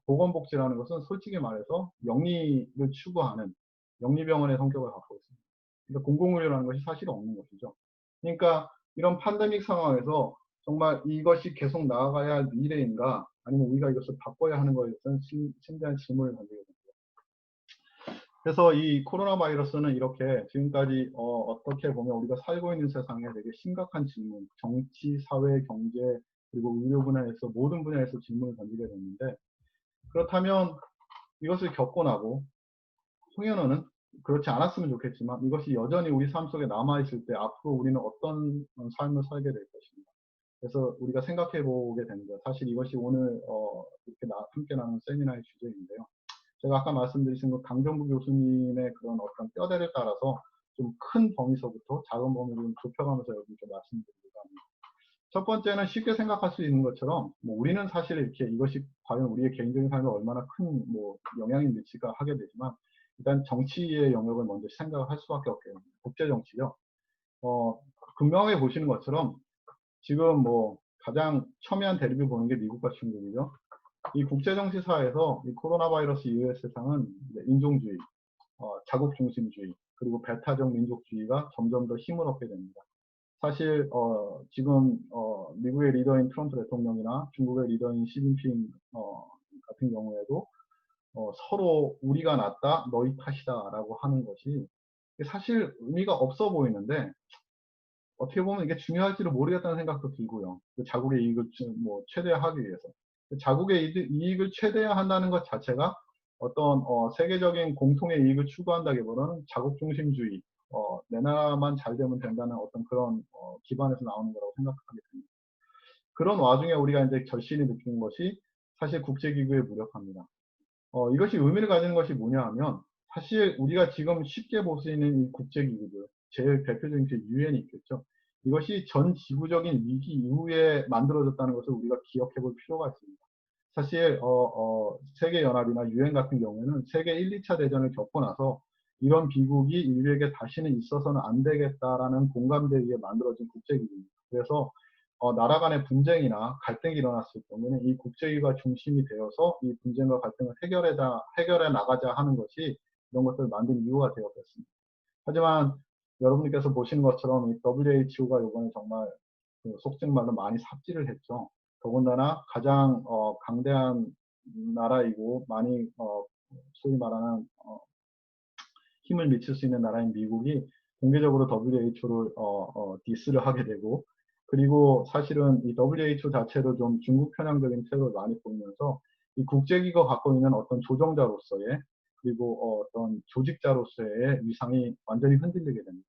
보건복지라는 것은 솔직히 말해서 영리를 추구하는 영리병원의 성격을 갖고 있습니다. 그러니까 공공의료라는 것이 사실 없는 것이죠. 그러니까 이런 팬데믹 상황에서 정말 이것이 계속 나아가야 할 미래인가, 아니면 우리가 이것을 바꿔야 하는 것에 대해서는 심대한 질문을 던지게 됩니다. 그래서 이 코로나 바이러스는 이렇게 지금까지 어떻게 보면 우리가 살고 있는 세상에 되게 심각한 질문, 정치, 사회, 경제, 그리고 의료 분야에서 모든 분야에서 질문을 던지게 됐는데, 그렇다면 이것을 겪고 나고 송현호는 그렇지 않았으면 좋겠지만 이것이 여전히 우리 삶 속에 남아있을 때 앞으로 우리는 어떤 삶을 살게 될 것인가. 그래서 우리가 생각해 보게 됩니다. 사실 이것이 오늘 이렇게 함께 나눈 세미나의 주제인데요. 제가 아까 말씀드린 그 강정구 교수님의 그런 어떤 뼈대를 따라서 좀 큰 범위서부터 작은 범위로 좁혀가면서 여기 좀 말씀드리려고 합니다. 첫 번째는 쉽게 생각할 수 있는 것처럼 뭐 우리는 사실 이렇게 이것이 과연 우리의 개인적인 삶에 얼마나 큰 뭐 영향이 미칠까 하게 되지만, 일단 정치의 영역을 먼저 생각할 수밖에 없겠습니다. 국제 정치요. 분명하게 보시는 것처럼 지금 뭐 가장 첨예한 대립을 보는 게 미국과 중국이죠. 이 국제정치사에서 이 코로나 바이러스 이후의 세상은 인종주의, 자국중심주의, 그리고 배타적 민족주의가 점점 더 힘을 얻게 됩니다. 사실 지금 미국의 리더인 트럼프 대통령이나 중국의 리더인 시진핑 같은 경우에도 서로 우리가 낫다, 너희 탓이다라고 하는 것이 사실 의미가 없어 보이는데, 어떻게 보면 이게 중요할지를 모르겠다는 생각도 들고요. 자국의 이익을 최대화하기 위해서. 자국의 이익을 최대화한다는 것 자체가 어떤 세계적인 공통의 이익을 추구한다기보다는 자국중심주의, 내 나라만 잘 되면 된다는 어떤 그런 기반에서 나오는 거라고 생각하게 됩니다. 그런 와중에 우리가 이제 절실히 느끼는 것이 사실 국제기구의 무력합니다. 이것이 의미를 가지는 것이 뭐냐 하면, 사실 우리가 지금 쉽게 볼 수 있는 이 국제기구들, 제일 대표적인 게 유엔이 있겠죠. 이것이 전 지구적인 위기 이후에 만들어졌다는 것을 우리가 기억해 볼 필요가 있습니다. 사실 세계연합이나 유엔 같은 경우에는 세계 1, 2차 대전을 겪고 나서 이런 비극이 인류에게 다시는 있어서는 안 되겠다라는 공감대 위에 만들어진 국제기구입니다. 그래서 나라 간의 분쟁이나 갈등이 일어났을 경우에는 이 국제기구가 중심이 되어서 이 분쟁과 갈등을 해결해 나가자 하는 것이 이런 것들을 만든 이유가 되었겠습니다. 하지만 여러분께서 보시는 것처럼 이 WHO가 이번에 정말 속칭말로 많이 삽질을 했죠. 더군다나 가장 강대한 나라이고 많이 소위 말하는 힘을 미칠 수 있는 나라인 미국이 공개적으로 WHO를 디스를 하게 되고, 그리고 사실은 이 WHO 자체도 좀 중국 편향적인 태도를 많이 보이면서 이 국제기구가 갖고 있는 어떤 조정자로서의, 그리고 어떤 조직자로서의 위상이 완전히 흔들리게 됩니다.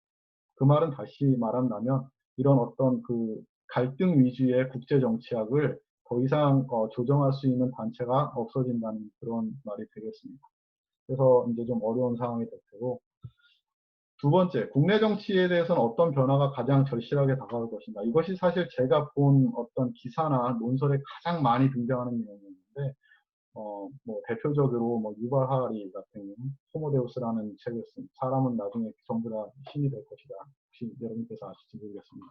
그 말은 다시 말한다면 이런 어떤 그 갈등 위주의 국제 정치학을 더 이상 조정할 수 있는 단체가 없어진다는 그런 말이 되겠습니다. 그래서 이제 좀 어려운 상황이 될 테고, 두 번째, 국내 정치에 대해서는 어떤 변화가 가장 절실하게 다가올 것인가. 이것이 사실 제가 본 어떤 기사나 논설에 가장 많이 등장하는 내용이었는데, 뭐 대표적으로 뭐 유발 하라리 같은 호모데우스라는 책을 쓴 사람은 나중에 전부 다 신이 될 것이다. 혹시 여러분께서 아실지 모르겠습니다.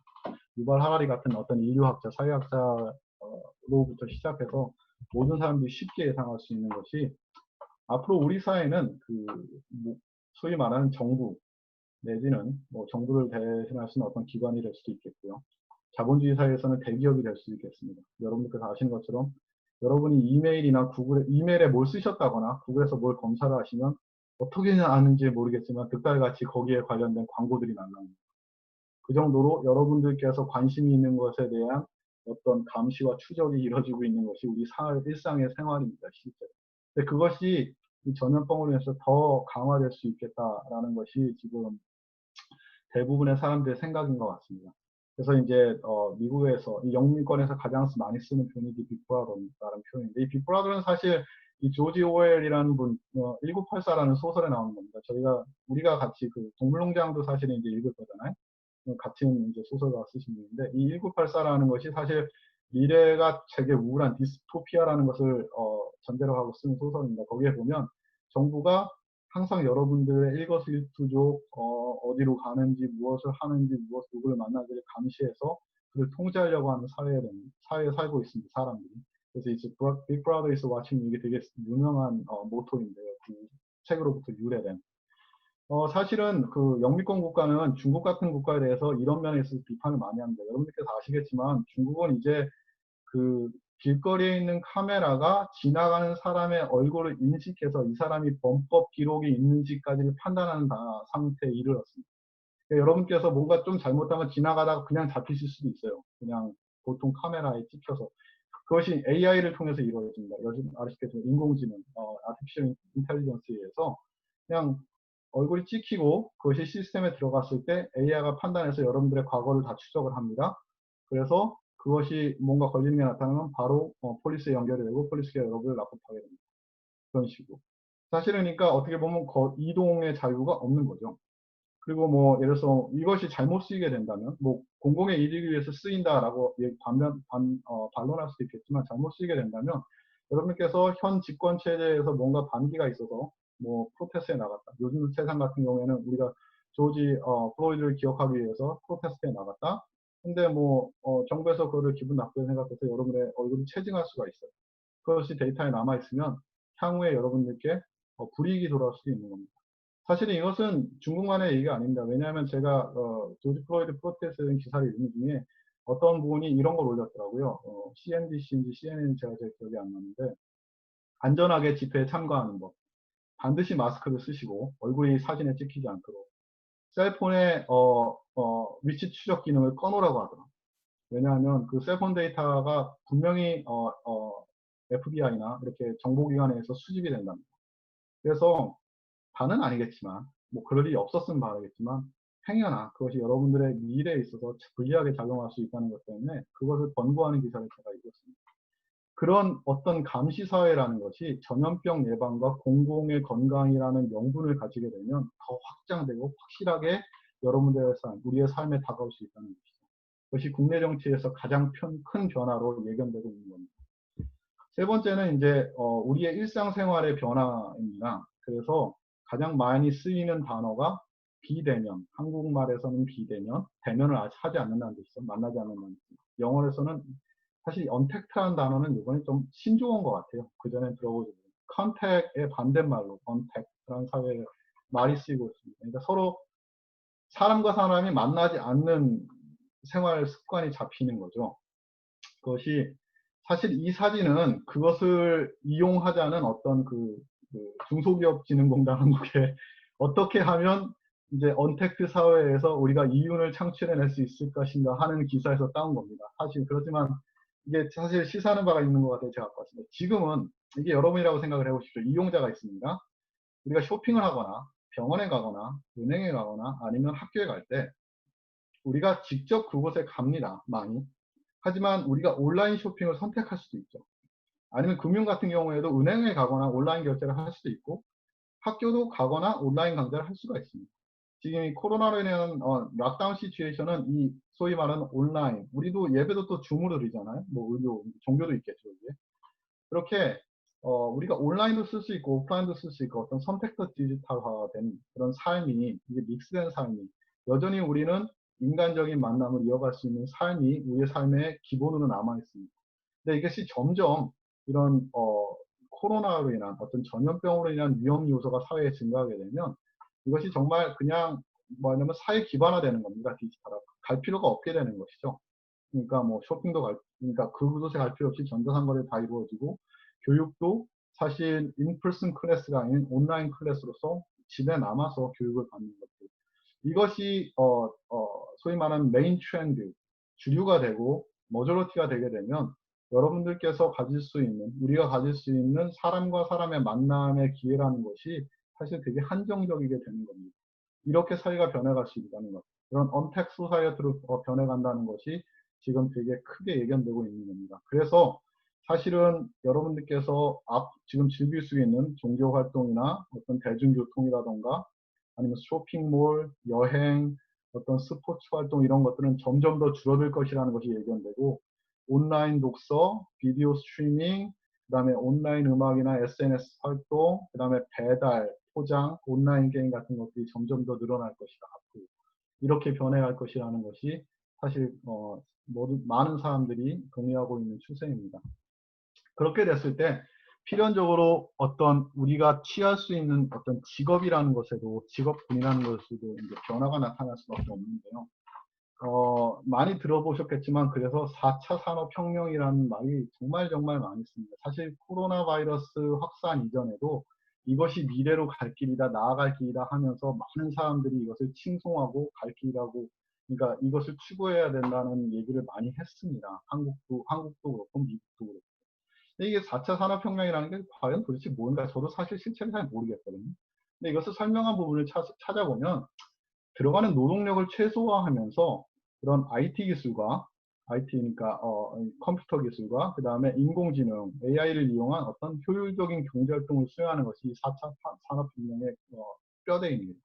유발 하라리 같은 어떤 인류학자, 사회학자로부터 시작해서 모든 사람들이 쉽게 예상할 수 있는 것이 앞으로 우리 사회는 뭐 소위 말하는 정부 내지는 뭐 정부를 대신할 수 있는 어떤 기관이 될 수도 있겠고요. 자본주의 사회에서는 대기업이 될 수도 있겠습니다. 여러분들께서 아시는 것처럼 여러분이 이메일이나 이메일에 뭘 쓰셨다거나 구글에서 뭘 검사를 하시면 어떻게 아는지 모르겠지만 득달같이 거기에 관련된 광고들이 날라옵니다. 그 정도로 여러분들께서 관심이 있는 것에 대한 어떤 감시와 추적이 이루어지고 있는 것이 우리 일상의 생활입니다. 실제. 근데 그것이 이 전염병으로 인해서 더 강화될 수 있겠다라는 것이 지금 대부분의 사람들의 생각인 것 같습니다. 그래서 이제 미국에서 이 영미권에서 가장 많이 쓰는 표현이 빅브라더라는 표현인데 이 빅브라더는 사실 이 조지 오웰이라는 분 1984라는 소설에 나오는 겁니다. 우리가 같이 그 동물농장도 사실은 이제 읽을 거잖아요. 같은 이제 소설가 쓰신 분인데 이 1984라는 것이 사실 미래가 되게 우울한 디스토피아라는 것을 전제로 하고 쓴 소설입니다. 거기에 보면 정부가 항상 여러분들의 일거수일투족 어디로 가는지 무엇을 하는지 누구를 만나기를 감시해서 그를 통제하려고 하는 사회에 살고 있습니다. 사람들이. 그래서 이제 Big Brother is watching 이게 되게 유명한 모토인데요. 그 책으로부터 유래된. 사실은 그 영미권 국가는 중국 같은 국가에 대해서 이런 면에 있어서 비판을 많이 합니다. 여러분들께서 아시겠지만 중국은 이제 그 길거리에 있는 카메라가 지나가는 사람의 얼굴을 인식해서 이 사람이 범법 기록이 있는지까지를 판단하는 상태에 이르렀습니다. 그러니까 여러분께서 뭔가 좀 잘못하면 지나가다가 그냥 잡히실 수도 있어요. 그냥 보통 카메라에 찍혀서. 그것이 AI를 통해서 이루어집니다. 요즘 아시겠지만 인공지능, Artificial Intelligence에 의해서 그냥 얼굴이 찍히고 그것이 시스템에 들어갔을 때 AI가 판단해서 여러분들의 과거를 다 추적을 합니다. 그래서 그것이 뭔가 걸리는 게 나타나면 바로 폴리스에 연결이 되고 폴리스가 여러분을 납법하게 됩니다. 그런 식으로. 사실은 그러니까 어떻게 보면 이동의 자유가 없는 거죠. 그리고 뭐 예를 들어서 이것이 잘못 쓰이게 된다면 뭐 공공의 이익을 위해서 쓰인다라고 반론할 수도 있겠지만 잘못 쓰이게 된다면 여러분께서 현 집권 체제에서 뭔가 반기가 있어서 뭐 프로테스트에 나갔다. 요즘 세상 같은 경우에는 우리가 조지 플로이드를 기억하기 위해서 프로테스트에 나갔다. 근데 뭐 정부에서 그거를 기분 나쁘게 생각해서 여러분의 얼굴을 체증할 수가 있어요. 그것이 데이터에 남아 있으면 향후에 여러분들께 불이익이 돌아올 수도 있는 겁니다. 사실은 이것은 중국만의 얘기가 아닙니다. 왜냐하면 제가 조지 플로이드 프로테스트 기사를 읽는 중에 어떤 분이 이런 걸 올렸더라고요. CNBC인지 CNN인지 제가 잘 기억이 안 나는데 안전하게 집회에 참가하는 법. 반드시 마스크를 쓰시고 얼굴이 사진에 찍히지 않도록 셀폰의 위치 추적 기능을 꺼놓으라고 하더라고요. 왜냐하면 그 셀폰 데이터가 분명히 FBI나 이렇게 정보기관에서 수집이 된답니다. 그래서 다는 아니겠지만 뭐 그럴 일이 없었으면 바라겠지만 행여나 그것이 여러분들의 미래에 있어서 불리하게 작용할 수 있다는 것 때문에 그것을 권고하는 기사를 제가 읽었습니다. 그런 어떤 감시사회라는 것이 전염병 예방과 공공의 건강이라는 명분을 가지게 되면 더 확장되고 확실하게 여러분들의 삶, 우리의 삶에 다가올 수 있다는 것이죠. 그것이 국내 정치에서 가장 큰 변화로 예견되고 있는 겁니다. 세 번째는 이제 우리의 일상생활의 변화입니다. 그래서 가장 많이 쓰이는 단어가 비대면, 한국말에서는 비대면, 대면을 아직 하지 않는다는 뜻이죠. 만나지 않는다는 뜻. 영어에서는 사실 언택트라는 단어는 이번에 좀 신조어인 것 같아요. 그전에 들어보죠. 컨택의 반대말로 언택트라는 사회에 말이 쓰이고 있습니다. 그러니까 서로 사람과 사람이 만나지 않는 생활 습관이 잡히는 거죠. 그것이 사실 이 사진은 그것을 이용하자는 어떤 그 중소기업진흥공단 한국에 어떻게 하면 이제 언택트 사회에서 우리가 이윤을 창출해낼 수 있을 것인가 하는 기사에서 따온 겁니다. 사실 그렇지만 이게 사실 시사하는 바가 있는 것 같아요. 제가 봤습니다. 지금은 이게 여러분이라고 생각을 해보십시오. 이용자가 있습니다. 우리가 쇼핑을 하거나 병원에 가거나 은행에 가거나 아니면 학교에 갈 때 우리가 직접 그곳에 갑니다. 많이. 하지만 우리가 온라인 쇼핑을 선택할 수도 있죠. 아니면 금융 같은 경우에도 은행에 가거나 온라인 결제를 할 수도 있고 학교도 가거나 온라인 강좌를 할 수가 있습니다. 지금 이 코로나로 인한 락다운 시츄에이션은 이 소위 말하는 온라인, 우리도 예배도 또 줌으로 드리잖아요. 뭐 의료, 종교도 있겠죠. 이게. 그렇게 우리가 온라인도 쓸 수 있고 오프라인도 쓸 수 있고 어떤 선택적 디지털화된 그런 삶이 이게 믹스된 삶이 여전히 우리는 인간적인 만남을 이어갈 수 있는 삶이 우리의 삶의 기본으로 남아 있습니다. 근데 이것이 점점 이런 코로나로 인한 어떤 전염병으로 인한 위험 요소가 사회에 증가하게 되면 이것이 정말 그냥 뭐냐면 사회 기반화되는 겁니다. 디지털화. 갈 필요가 없게 되는 것이죠. 그러니까 뭐 쇼핑도 그러니까 그 곳에 갈 필요 없이 전자상거래 다 이루어지고 교육도 사실 인퍼슨 클래스가 아닌 온라인 클래스로서 집에 남아서 교육을 받는 것들. 이것이 소위 말하는 메인 트렌드, 주류가 되고 머저리티가 되게 되면 여러분들께서 가질 수 있는, 우리가 가질 수 있는 사람과 사람의 만남의 기회라는 것이 사실 되게 한정적이게 되는 겁니다. 이렇게 사회가 변해갈 수 있다는 것. 그런 언택 소사이어티로 변해간다는 것이 지금 되게 크게 예견되고 있는 겁니다. 그래서 사실은 여러분들께서 지금 즐길 수 있는 종교 활동이나 어떤 대중교통이라던가 아니면 쇼핑몰, 여행, 어떤 스포츠 활동 이런 것들은 점점 더 줄어들 것이라는 것이 예견되고 온라인 독서, 비디오 스트리밍, 그 다음에 온라인 음악이나 SNS 활동, 그 다음에 배달, 포장, 온라인 게임 같은 것들이 점점 더 늘어날 것이다. 앞으로. 이렇게 변해갈 것이라는 것이 사실 많은 사람들이 동의하고 있는 추세입니다. 그렇게 됐을 때 필연적으로 어떤 우리가 취할 수 있는 어떤 직업이라는 것에도 직업군이라는 것에도 이제 변화가 나타날 수밖에 없는데요. 많이 들어보셨겠지만 그래서 4차 산업혁명이라는 말이 정말 정말 많이 씁니다. 사실 코로나 바이러스 확산 이전에도 이것이 미래로 갈 길이다, 나아갈 길이다 하면서 많은 사람들이 이것을 칭송하고 갈 길이라고 그러니까 이것을 추구해야 된다는 얘기를 많이 했습니다. 한국도 그렇고 미국도 그렇고. 근데 이게 4차 산업혁명이라는 게 과연 도대체 뭔가 저도 사실 실체를 잘 모르겠거든요. 근데 이것을 설명한 부분을 찾아보면 들어가는 노동력을 최소화하면서 그런 IT 기술과 IT니까 컴퓨터 기술과 그 다음에 인공지능 AI를 이용한 어떤 효율적인 경제활동을 수행하는 것이 4차 산업혁명의 뼈대입니다.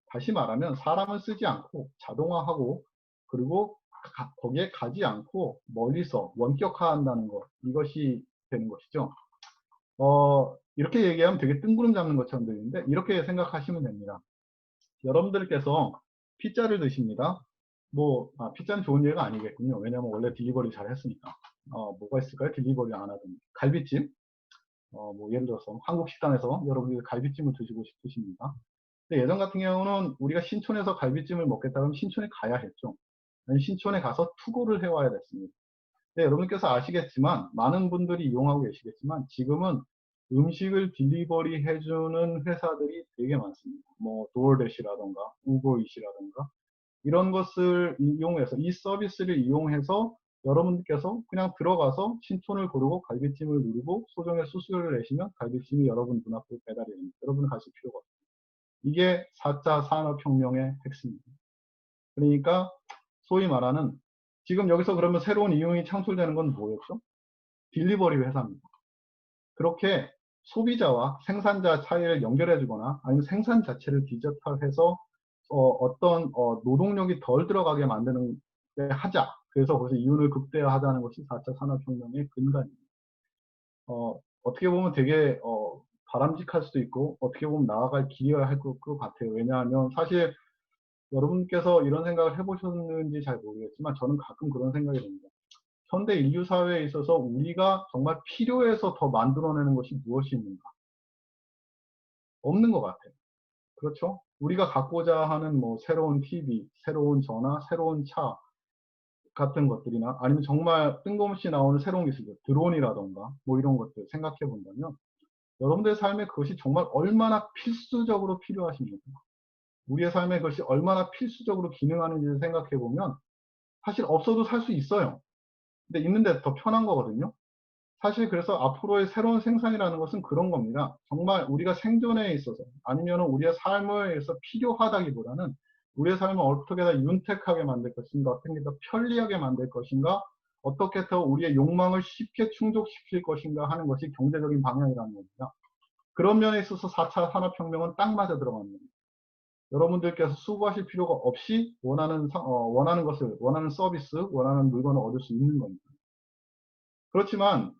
다시 말하면 사람을 쓰지 않고 자동화하고 그리고 거기에 가지 않고 멀리서 원격화한다는 것 이것이 되는 것이죠. 이렇게 얘기하면 되게 뜬구름 잡는 것처럼 들리는데 이렇게 생각하시면 됩니다. 여러분들께서 피자를 드십니다. 피자는 좋은 예가 아니겠군요. 왜냐하면 원래 딜리버리 잘 했으니까. 뭐가 있을까요? 딜리버리 안 하던. 갈비찜. 예를 들어서 한국 식당에서 여러분들이 갈비찜을 드시고 싶으십니다. 근데 예전 같은 경우는 우리가 신촌에서 갈비찜을 먹겠다 그러면 신촌에 가야 했죠. 신촌에 가서 투고를 해와야 됐습니다. 네, 여러분께서 아시겠지만 많은 분들이 이용하고 계시겠지만 지금은 음식을 딜리버리 해주는 회사들이 되게 많습니다. 도어대시라던가 우버이시라던가 이런 것을 이용해서 이 서비스를 이용해서 여러분께서 그냥 들어가서 신촌을 고르고 갈비찜을 누르고 소정의 수수료를 내시면 갈비찜이 여러분 눈앞으로 배달이 됩니다. 여러분은 가실 필요가 없습니다. 이게 4차 산업혁명의 핵심입니다. 그러니까 소위 말하는 지금 여기서 그러면 새로운 이용이 창출되는 건 뭐였죠? 딜리버리 회사입니다. 그렇게 소비자와 생산자 사이를 연결해 주거나 아니면 생산 자체를 디지털해서 어떤 노동력이 덜 들어가게 만드는 데 하자. 그래서 거기서 이윤을 극대화하자는 것이 4차 산업혁명의 근간입니다. 어떻게 보면 되게 바람직할 수도 있고 어떻게 보면 나아갈 길이어야 할 것 같아요. 왜냐하면 사실 여러분께서 이런 생각을 해보셨는지 잘 모르겠지만 저는 가끔 그런 생각이 듭니다. 현대 인류 사회에 있어서 우리가 정말 필요해서 더 만들어내는 것이 무엇이 있는가? 없는 것 같아요. 그렇죠? 우리가 갖고자 하는 새로운 TV, 새로운 전화, 새로운 차 같은 것들이나 아니면 정말 뜬금없이 나오는 새로운 기술들, 드론이라던가 이런 것들 생각해 본다면 여러분들의 삶에 그것이 정말 얼마나 필수적으로 필요하십니까? 우리의 삶에 그것이 얼마나 필수적으로 기능하는지를 생각해 보면 사실 없어도 살 수 있어요. 근데 있는데 더 편한 거거든요. 사실 그래서 앞으로의 새로운 생산이라는 것은 그런 겁니다. 정말 우리가 생존에 있어서 아니면 우리의 삶에 의해서 필요하다기보다는 우리의 삶을 어떻게 더 윤택하게 만들 것인가, 어떻게 더 편리하게 만들 것인가, 어떻게 더 우리의 욕망을 쉽게 충족시킬 것인가 하는 것이 경제적인 방향이라는 겁니다. 그런 면에 있어서 4차 산업혁명은 딱 맞아 들어가는 겁니다. 여러분들께서 수고하실 필요가 없이 원하는 것을, 원하는 서비스, 원하는 물건을 얻을 수 있는 겁니다. 그렇지만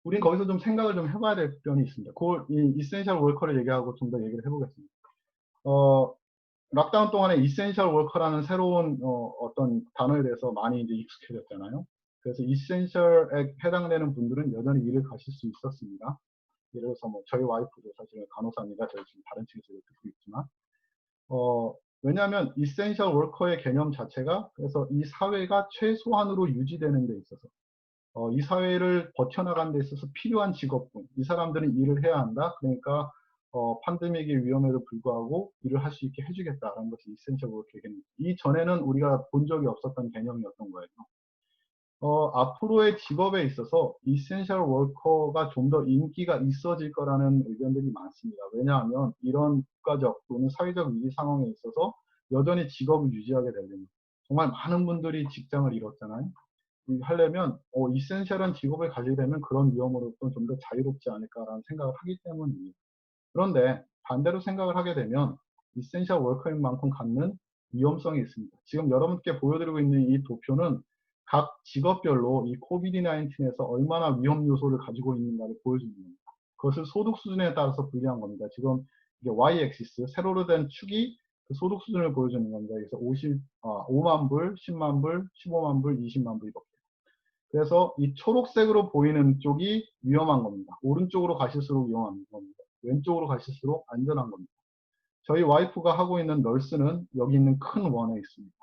우린 거기서 좀 생각을 좀 해봐야 될 점이 있습니다. 이 이센셜 월커를 얘기하고 좀 더 얘기를 해보겠습니다. 어, 락다운 동안에 이센셜 워커라는 새로운 어떤 단어에 대해서 많이 이제 익숙해졌잖아요. 그래서 이센셜에 해당되는 분들은 여전히 일을 가실 수 있었습니다. 예를 들어서 뭐 저희 와이프도 사실은 간호사입니다. 저희 지금 다른 측에서 듣고 있지만 왜냐하면 이센셜 워커의 개념 자체가 그래서 이 사회가 최소한으로 유지되는 데 있어서 이 사회를 버텨나가는 데 있어서 필요한 직업군, 이 사람들은 일을 해야 한다. 그러니까 팬데믹의 위험에도 불구하고 일을 할 수 있게 해주겠다라는 것이 이센셜 워크의 개념. 이전에는 우리가 본 적이 없었던 개념이었던 거예요. 앞으로의 직업에 있어서 이센셜 워커가 좀 더 인기가 있어질 거라는 의견들이 많습니다. 왜냐하면 이런 국가적 또는 사회적 위기 상황에 있어서 여전히 직업을 유지하게 되려면 정말 많은 분들이 직장을 잃었잖아요. 하려면 이센셜한 직업을 가지게 되면 그런 위험으로부터 좀 더 자유롭지 않을까라는 생각을 하기 때문입니다. 그런데 반대로 생각을 하게 되면 이센셜 워커인 만큼 갖는 위험성이 있습니다. 지금 여러분께 보여드리고 있는 이 도표는 각 직업별로 이 코비드-19에서 얼마나 위험 요소를 가지고 있는가를 보여주는 겁니다. 그것을 소득 수준에 따라서 분류한 겁니다. 지금 이게 y-axis, 세로로 된 축이 그 소득 수준을 보여주는 겁니다. 그래서 5만 불, 10만 불, 15만 불, 20만 불 이렇게. 그래서 이 초록색으로 보이는 쪽이 위험한 겁니다. 오른쪽으로 가실수록 위험한 겁니다. 왼쪽으로 가실수록 안전한 겁니다. 저희 와이프가 하고 있는 널스는 여기 있는 큰 원에 있습니다.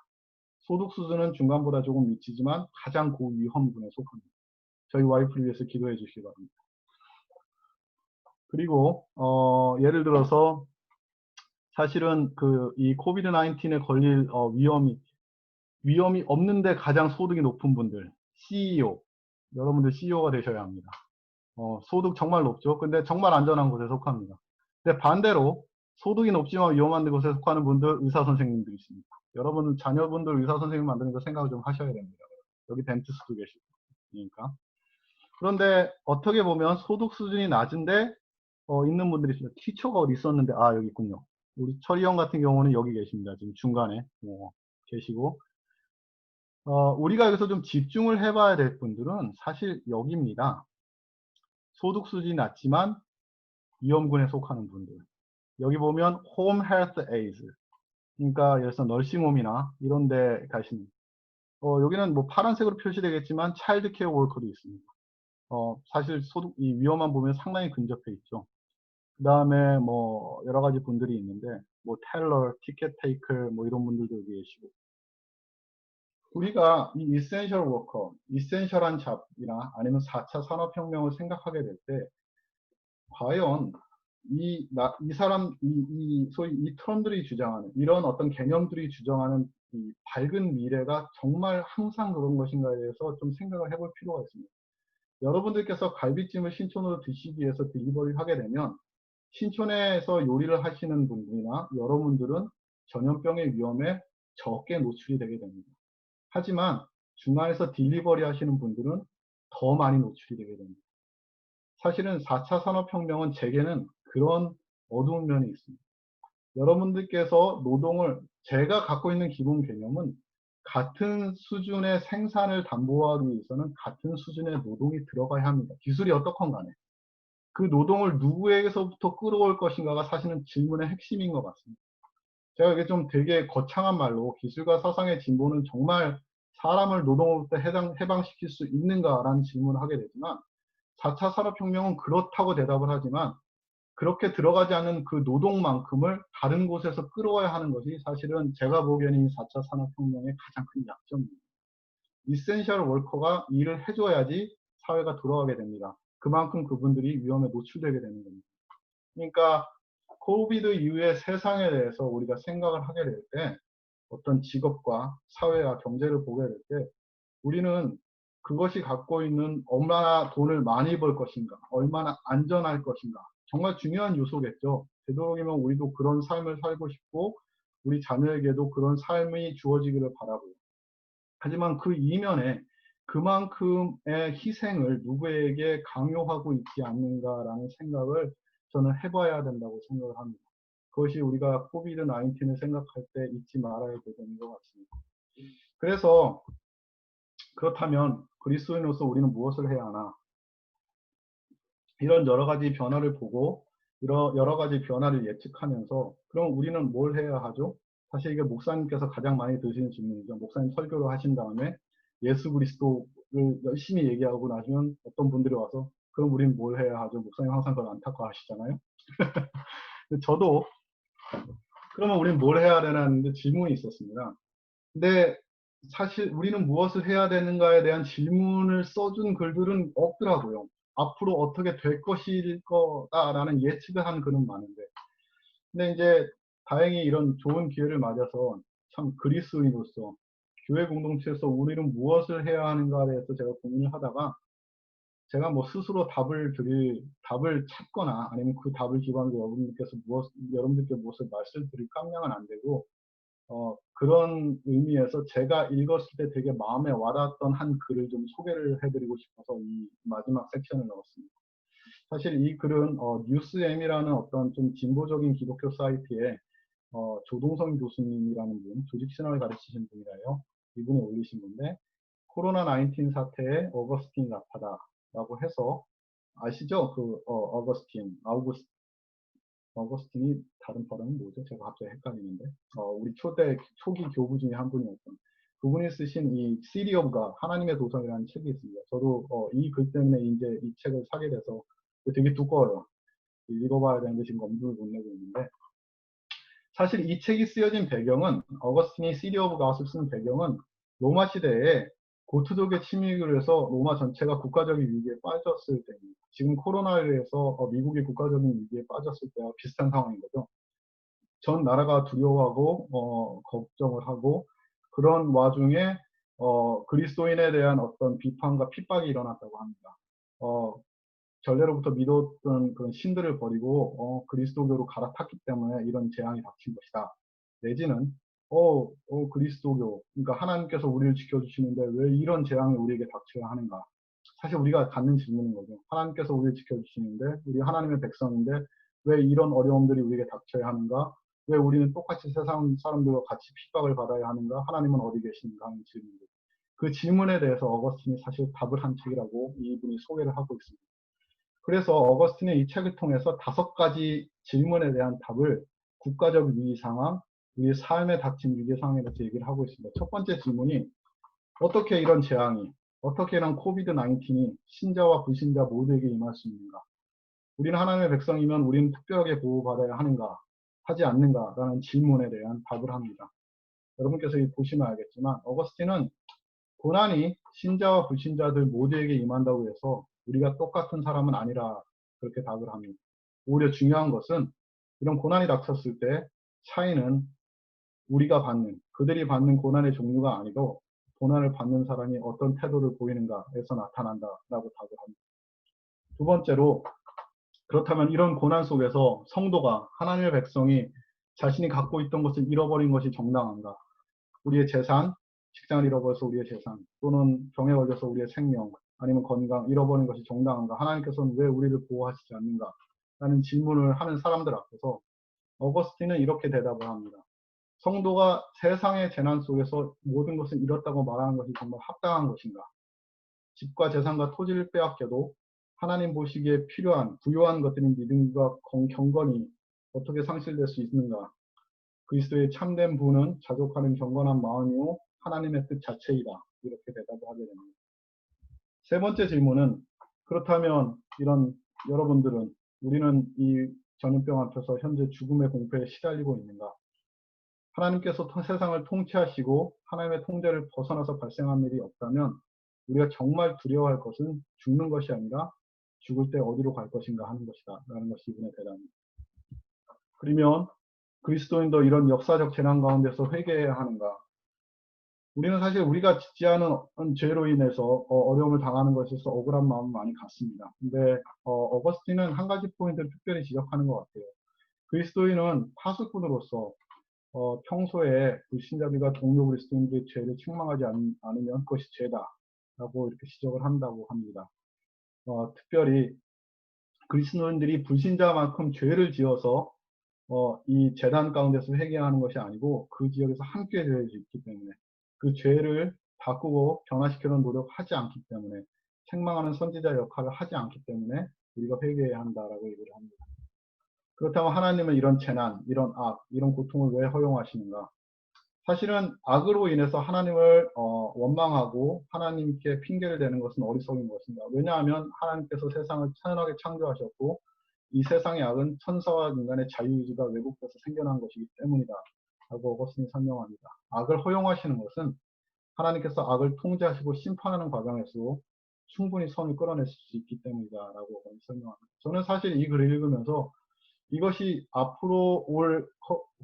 소득 수준은 중간보다 조금 미치지만 가장 고위험군에 속합니다. 저희 와이프를 위해서 기도해 주시기 바랍니다. 그리고 예를 들어서 사실은 이 코비드 19에 걸릴 위험이 없는데 가장 소득이 높은 분들, CEO, 여러분들 CEO가 되셔야 합니다. 소득 정말 높죠. 근데 정말 안전한 곳에 속합니다. 근데 반대로 소득이 높지만 위험한 곳에 속하는 분들 의사 선생님들이 있습니다. 여러분 자녀분들 의사 선생님 만드는 거 생각을 좀 하셔야 됩니다. 여기 덴티스트도 계시고. 그러니까. 그런데 어떻게 보면 소득 수준이 낮은데 있는 분들이 있습니다. 티처가 어디 있었는데 여기 있군요. 우리 철이 형 같은 경우는 여기 계십니다. 지금 중간에 계시고 우리가 여기서 좀 집중을 해봐야 될 분들은 사실 여기입니다. 소득 수준이 낮지만 위험군에 속하는 분들. 여기 보면 Home Health Aides. 그러니까 예를 들어서 널싱홈이나 이런 데 가시는 여기는 뭐 파란색으로 표시되겠지만 차일드 케어 월커도 있습니다. 사실 이 위험한 보면 상당히 근접해 있죠. 그 다음에 뭐 여러 가지 분들이 있는데 뭐 텔러, 티켓 테이커 뭐 이런 분들도 여기 계시고 우리가 이 이센셜 워커, 이센셜한 잡이나 아니면 4차 산업혁명을 생각하게 될 때 과연 소위 이 트럼들이 주장하는 이런 어떤 개념들이 주장하는 이 밝은 미래가 정말 항상 그런 것인가에 대해서 좀 생각을 해볼 필요가 있습니다. 여러분들께서 갈비찜을 신촌으로 드시기 위해서 딜리버리를 하게 되면 신촌에서 요리를 하시는 분들이나 여러분들은 전염병의 위험에 적게 노출이 되게 됩니다. 하지만 중간에서 딜리버리 하시는 분들은 더 많이 노출이 되게 됩니다. 사실은 4차 산업혁명은 제게는 그런 어두운 면이 있습니다. 여러분들께서 제가 갖고 있는 기본 개념은 같은 수준의 생산을 담보하기 위해서는 같은 수준의 노동이 들어가야 합니다. 기술이 어떻건 간에. 그 노동을 누구에게서부터 끌어올 것인가가 사실은 질문의 핵심인 것 같습니다. 제가 이게 좀 되게 거창한 말로 기술과 사상의 진보는 정말 사람을 노동으로부터 해방시킬 수 있는가라는 질문을 하게 되지만 4차 산업혁명은 그렇다고 대답을 하지만 그렇게 들어가지 않은 그 노동만큼을 다른 곳에서 끌어와야 하는 것이 사실은 제가 보기에는 4차 산업혁명의 가장 큰 약점입니다. 이센셜 월커가 일을 해줘야지 사회가 돌아가게 됩니다. 그만큼 그분들이 위험에 노출되게 되는 겁니다. 그러니까 코비드 이후의 세상에 대해서 우리가 생각을 하게 될 때 어떤 직업과 사회와 경제를 보게 될 때 우리는 그것이 갖고 있는 얼마나 돈을 많이 벌 것인가, 얼마나 안전할 것인가, 정말 중요한 요소겠죠. 되도록이면 우리도 그런 삶을 살고 싶고 우리 자녀에게도 그런 삶이 주어지기를 바라고요. 하지만 그 이면에 그만큼의 희생을 누구에게 강요하고 있지 않는가라는 생각을 저는 해봐야 된다고 생각을 합니다. 그것이 우리가 코비드 19을 생각할 때 잊지 말아야 되는 것 같습니다. 그래서 그렇다면 그리스도인으로서 우리는 무엇을 해야 하나? 이런 여러 가지 변화를 보고 여러 가지 변화를 예측하면서 그럼 우리는 뭘 해야 하죠? 사실 이게 목사님께서 가장 많이 드시는 질문이죠. 목사님 설교를 하신 다음에 예수 그리스도를 열심히 얘기하고 나시면 어떤 분들이 와서 그럼 우린 뭘 해야 하죠? 목사님 항상 그걸 안타까워하시잖아요. 저도 그러면 우린 뭘 해야 되나는데 질문이 있었습니다. 근데 사실 우리는 무엇을 해야 되는가에 대한 질문을 써준 글들은 없더라고요. 앞으로 어떻게 될 것일 거다라는 예측을 한 글은 많은데. 근데 이제 다행히 이런 좋은 기회를 맞아서 참 그리스도인으로서 교회 공동체에서 우리는 무엇을 해야 하는가에 대해서 제가 고민을 하다가 제가 뭐 스스로 답을 찾거나 아니면 그 답을 기반으로 여러분들께 무엇을 말씀드릴 깜냥은 안 되고 그런 의미에서 제가 읽었을 때 되게 마음에 와닿았던 한 글을 좀 소개를 해드리고 싶어서 이 마지막 섹션을 넣었습니다. 사실 이 글은 뉴스엠이라는 어떤 좀 진보적인 기독교 사이트에 조동성 교수님이라는 분, 조직신학을 가르치신 분이라요. 이분이 올리신 건데 코로나 19 사태에 어거스틴 라파다라고 해서 아시죠? 그 어거스틴이 다른 발음은 뭐죠? 제가 갑자기 헷갈리는데. 우리 초기 교부 중에 한 분이었던 그분이 쓰신 이 시리 오브 갓, 하나님의 도성이라는 책이 있습니다. 저도 이 글 때문에 이제 이 책을 사게 돼서 되게 두꺼워요. 읽어봐야 되는데 지금 엄두를 못 내고 있는데 사실 이 책이 쓰여진 배경은 어거스틴이 시리 오브 갓을 쓰는 배경은 로마 시대에 고투족의 침입을 해서 로마 전체가 국가적인 위기에 빠졌을 때입니다. 지금 코로나에 의해서 미국이 국가적인 위기에 빠졌을 때와 비슷한 상황인 거죠. 전 나라가 두려워하고 걱정을 하고 그런 와중에 그리스도인에 대한 어떤 비판과 핍박이 일어났다고 합니다. 어, 전례로부터 믿었던 그런 신들을 버리고 그리스도교로 갈아탔기 때문에 이런 재앙이 닥친 것이다. 내지는 그리스도교, 그러니까 하나님께서 우리를 지켜주시는데 왜 이런 재앙이 우리에게 닥쳐야 하는가? 사실 우리가 갖는 질문인 거죠. 하나님께서 우리를 지켜주시는데 우리 하나님의 백성인데 왜 이런 어려움들이 우리에게 닥쳐야 하는가? 왜 우리는 똑같이 세상 사람들과 같이 핍박을 받아야 하는가? 하나님은 어디 계신가 하는 질문들. 그 질문에 대해서 어거스틴이 사실 답을 한 책이라고 이분이 소개를 하고 있습니다. 그래서 어거스틴의 이 책을 통해서 5가지 질문에 대한 답을 국가적 위기 상황, 우리 삶에 닥친 위기 상황에 대해서 얘기를 하고 있습니다. 첫 번째 질문이 어떻게 이런 재앙이, 어떻게 이런 코비드 19이 신자와 불신자 모두에게 임할 수 있는가? 우리는 하나님의 백성이면 우리는 특별하게 보호받아야 하는가, 하지 않는가라는 질문에 대한 답을 합니다. 여러분께서 보시면 알겠지만 어거스틴은 고난이 신자와 불신자들 모두에게 임한다고 해서 우리가 똑같은 사람은 아니라 그렇게 답을 합니다. 오히려 중요한 것은 이런 고난이 닥쳤을 때 차이는 그들이 받는 고난의 종류가 아니고 고난을 받는 사람이 어떤 태도를 보이는가에서 나타난다라고 답을 합니다. 두 번째로 그렇다면 이런 고난 속에서 성도가 하나님의 백성이 자신이 갖고 있던 것을 잃어버린 것이 정당한가? 우리의 재산, 직장을 잃어버려서 우리의 재산, 또는 병에 걸려서 우리의 생명, 아니면 건강 잃어버린 것이 정당한가? 하나님께서는 왜 우리를 보호하시지 않는가? 라는 질문을 하는 사람들 앞에서 어거스틴은 이렇게 대답을 합니다. 성도가 세상의 재난 속에서 모든 것을 잃었다고 말하는 것이 정말 합당한 것인가? 집과 재산과 토지를 빼앗겨도 하나님 보시기에 부요한 것들인 믿음과 경건이 어떻게 상실될 수 있는가? 그리스도의 참된 부는 자족하는 경건한 마음이요 하나님의 뜻 자체이다. 이렇게 대답을 하게 됩니다. 세 번째 질문은 그렇다면 우리는 이 전염병 앞에서 현재 죽음의 공포에 시달리고 있는가? 하나님께서 세상을 통치하시고 하나님의 통제를 벗어나서 발생한 일이 없다면 우리가 정말 두려워할 것은 죽는 것이 아니라 죽을 때 어디로 갈 것인가 하는 것이다. 라는 것이 이분의 대답입니다. 그러면 그리스도인도 이런 역사적 재난 가운데서 회개해야 하는가? 우리는 사실 우리가 짓지 않은 죄로 인해서 어려움을 당하는 것에 있어서 억울한 마음을 많이 갖습니다. 근데 어거스틴은 한 가지 포인트를 특별히 지적하는 것 같아요. 그리스도인은 파수꾼으로서 평소에 불신자들과 동료 그리스도인들의 죄를 책망하지 않으면 그것이 죄다라고 이렇게 지적을 한다고 합니다. 특별히 그리스도인들이 불신자만큼 죄를 지어서 이 재단 가운데서 회개하는 것이 아니고 그 지역에서 함께 죄를 짓기 때문에 그 죄를 바꾸고 변화시키는 노력하지 않기 때문에 책망하는 선지자 역할을 하지 않기 때문에 우리가 회개해야 한다라고 얘기를 합니다. 그렇다면 하나님은 이런 재난, 이런 악, 이런 고통을 왜 허용하시는가? 사실은 악으로 인해서 하나님을 원망하고 하나님께 핑계를 대는 것은 어리석은 것입니다. 왜냐하면 하나님께서 세상을 찬란하게 창조하셨고 이 세상의 악은 천사와 인간의 자유의지가 왜곡돼서 생겨난 것이기 때문이다 라고 어거스틴이 설명합니다. 악을 허용하시는 것은 하나님께서 악을 통제하시고 심판하는 과정에서 충분히 선을 끌어낼 수 있기 때문이다 라고 설명합니다. 저는 사실 이 글을 읽으면서 이것이 앞으로 올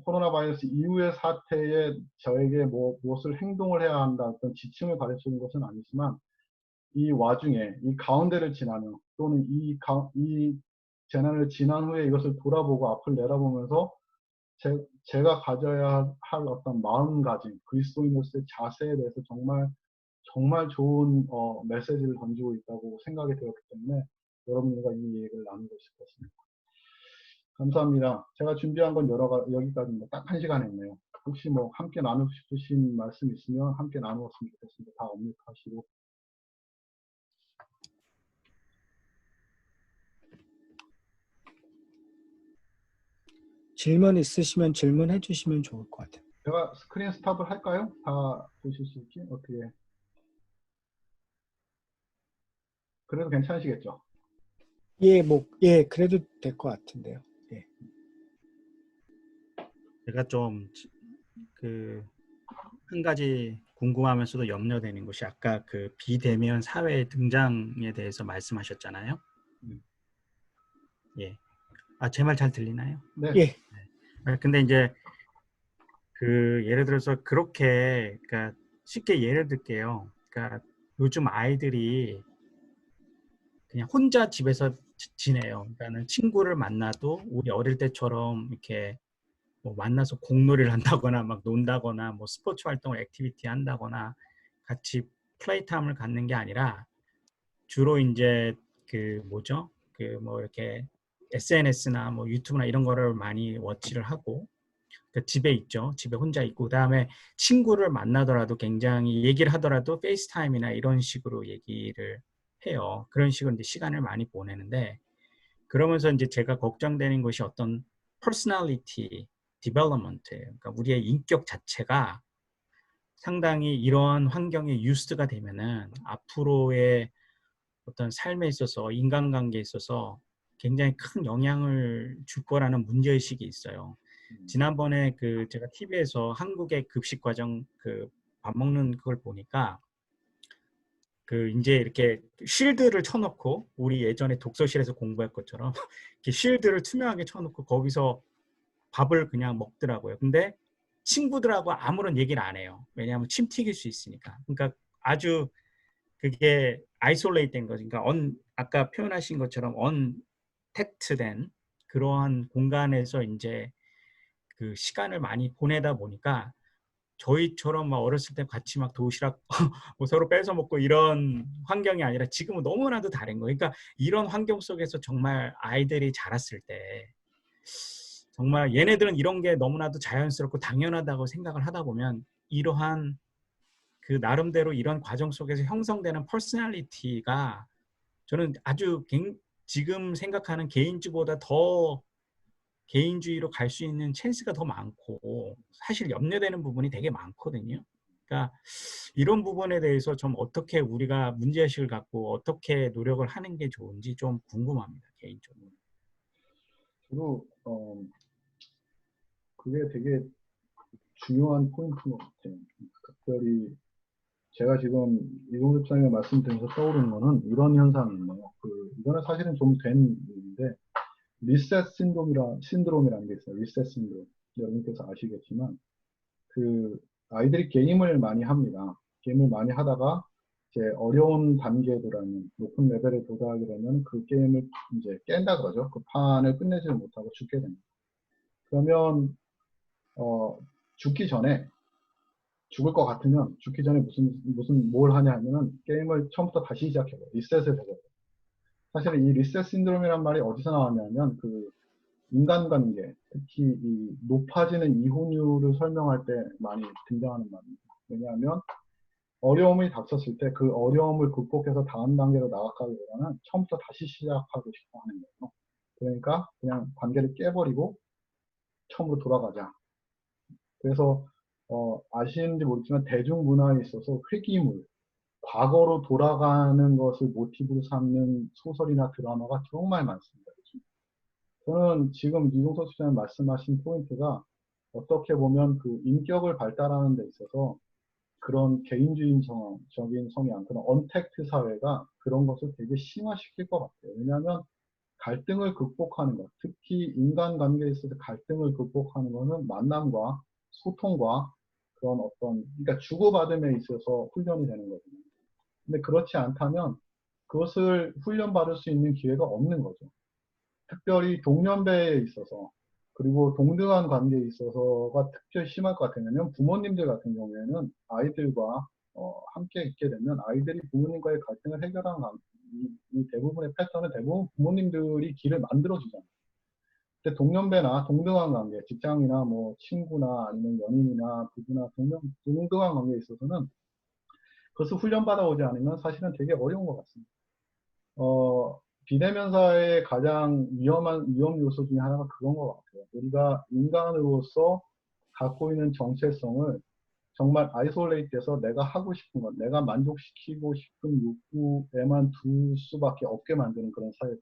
코로나 바이러스 이후의 사태에 저에게 무엇을 행동을 해야 한다 어떤 지침을 가르치는 것은 아니지만 이 와중에 이 가운데를 지나며 또는 이 재난을 지난 후에 이것을 돌아보고 앞을 내다보면서 제가 가져야 할 어떤 마음가짐, 그리스도인으로서의 자세에 대해서 정말 좋은 메시지를 던지고 있다고 생각이 되었기 때문에 여러분들과 이 얘기를 나누고 싶었습니다. 감사합니다. 제가 준비한 건 여기까지입니다. 딱 1시간 했네요. 혹시 뭐 함께 나누고 싶으신 말씀 있으면 함께 나누었으면 좋겠습니다. 다 업로드하시고. 질문 있으시면 질문해 주시면 좋을 것 같아요. 제가 스크린 스탑을 할까요? 다 보실 수 있게? 어떻게? 그래도 괜찮으시겠죠? 예, 예, 그래도 될 것 같은데요. 예. 제가 좀 한 가지 궁금하면서도 염려되는 것이 아까 그 비대면 사회 등장에 대해서 말씀하셨잖아요. 예. 제 말 잘 들리나요? 네. 예. 근데 이제 예를 들어서 그렇게 그러니까 쉽게 예를 들게요. 그러니까 요즘 아이들이 그냥 혼자 집에서 지내요. 그러니까는 친구를 만나도 우리 어릴 때처럼 이렇게 뭐 만나서 공놀이를 한다거나 막 논다거나 뭐 스포츠 활동을 액티비티 한다거나 같이 플레이 타임을 갖는 게 아니라 주로 이제 뭐 이렇게 SNS나 뭐 유튜브나 이런 거를 많이 워치를 하고 집에 있죠. 집에 혼자 있고 그다음에 친구를 만나더라도 굉장히 얘기를 하더라도 페이스타임이나 이런 식으로 얘기를 해요. 그런 식으로 이제 시간을 많이 보내는데 그러면서 이제 제가 걱정되는 것이 어떤 personality development예요. 그러니까 우리의 인격 자체가 상당히 이런 환경에 유스트가 되면은 앞으로의 어떤 삶에 있어서 인간관계에 있어서 굉장히 큰 영향을 줄 거라는 문제의식이 있어요. 지난번에 제가 TV에서 한국의 급식 과정 밥 먹는 그걸 보니까 이제 이렇게 쉴드를 쳐놓고 우리 예전에 독서실에서 공부할 것처럼 이렇게 쉴드를 투명하게 쳐놓고 거기서 밥을 그냥 먹더라고요. 근데 친구들하고 아무런 얘기를 안 해요. 왜냐하면 침 튀길 수 있으니까. 그러니까 아주 그게 아이솔레이트 된 거죠. 그러니까 아까 표현하신 것처럼 언택트된 그러한 공간에서 이제 시간을 많이 보내다 보니까 저희처럼 막 어렸을 때 같이 막 도시락 뭐 서로 뺏어 먹고 이런 환경이 아니라 지금은 너무나도 다른 거예요. 그러니까 이런 환경 속에서 정말 아이들이 자랐을 때 정말 얘네들은 이런 게 너무나도 자연스럽고 당연하다고 생각을 하다 보면 이러한 나름대로 이런 과정 속에서 형성되는 퍼스널리티가 저는 아주 지금 생각하는 개인주의보다 더 개인주의로 갈 수 있는 찬스가 더 많고 사실 염려되는 부분이 되게 많거든요. 그러니까 이런 부분에 대해서 좀 어떻게 우리가 문제의식을 갖고 어떻게 노력을 하는 게 좋은지 좀 궁금합니다. 개인적으로. 저도 그게 되게 중요한 포인트인 것 같아요. 특별히 제가 지금 이동섭 선생님 말씀드리면서 떠오르는 거는 이런 현상이 있네요. 이거는 사실은 좀 된 일인데 리셋 신드롬이라는 게 있어요. 리셋 신드롬. 여러분께서 아시겠지만 아이들이 게임을 많이 합니다. 게임을 많이 하다가 이제 어려운 단계들하는 높은 레벨에 도달하게 되면 그 게임을 이제 깬다 그러죠. 그 판을 끝내지를 못하고 죽게 됩니다. 그러면 죽기 전에 죽을 것 같으면 죽기 전에 뭘 하냐 하면은 게임을 처음부터 다시 시작해요. 리셋을 해요. 사실은 이 리셋 신드롬이란 말이 어디서 나왔냐면 인간관계, 특히 이 높아지는 이혼율을 설명할 때 많이 등장하는 말입니다. 왜냐하면 어려움이 닥쳤을 때 그 어려움을 극복해서 다음 단계로 나아가기보다는 처음부터 다시 시작하고 싶어 하는 거예요. 그러니까 그냥 관계를 깨버리고 처음으로 돌아가자. 그래서 아시는지 모르지만 대중문화에 있어서 회귀물, 과거로 돌아가는 것을 모티브로 삼는 소설이나 드라마가 정말 많습니다. 요즘. 저는 지금 이종석 소장님 말씀하신 포인트가 어떻게 보면 그 인격을 발달하는 데 있어서 그런 개인주의적인 성향, 그런 언택트 사회가 그런 것을 되게 심화시킬 것 같아요. 왜냐하면 갈등을 극복하는 것, 특히 인간관계에 있어서 갈등을 극복하는 것은 만남과 소통과 그런 어떤, 그러니까 주고받음에 있어서 훈련이 되는 거거든요. 근데 그렇지 않다면 그것을 훈련받을 수 있는 기회가 없는 거죠. 특별히 동년배에 있어서 그리고 동등한 관계에 있어서가 특별히 심할 것 같아요. 왜냐하면 부모님들 같은 경우에는 아이들과 함께 있게 되면 아이들이 부모님과의 갈등을 해결하는 이 대부분의 패턴은 대부분 부모님들이 길을 만들어주잖아요. 근데 동년배나 동등한 관계, 직장이나 뭐 친구나 아니면 연인이나 부부나 동등한 관계에 있어서는 그것을 훈련받아 오지 않으면 사실은 되게 어려운 것 같습니다. 비대면사의 가장 위험 요소 중에 하나가 그런 것 같아요. 우리가 인간으로서 갖고 있는 정체성을 정말 아이솔레이트해서 내가 하고 싶은 것, 내가 만족시키고 싶은 욕구에만 둘 수밖에 없게 만드는 그런 사회.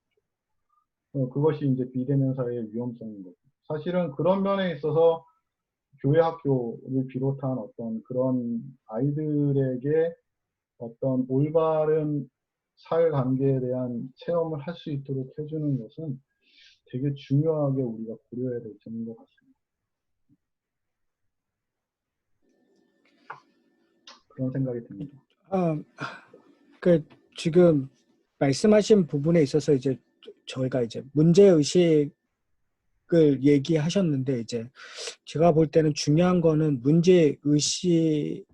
그것이 이제 비대면사의 위험성인 거죠. 사실은 그런 면에 있어서 교회 학교를 비롯한 어떤 그런 아이들에게 어떤 올바른 사회관계에 대한 체험을 할 수 있도록 해주는 것은 되게 중요하게 우리가 고려해야 될 점인 것 같습니다. 그런 생각이 듭니다. 그 지금 말씀하신 부분에 있어서 이제 저희가 이제 문제의식을 얘기하셨는데 이제 제가 볼 때는 중요한 거는 문제의식을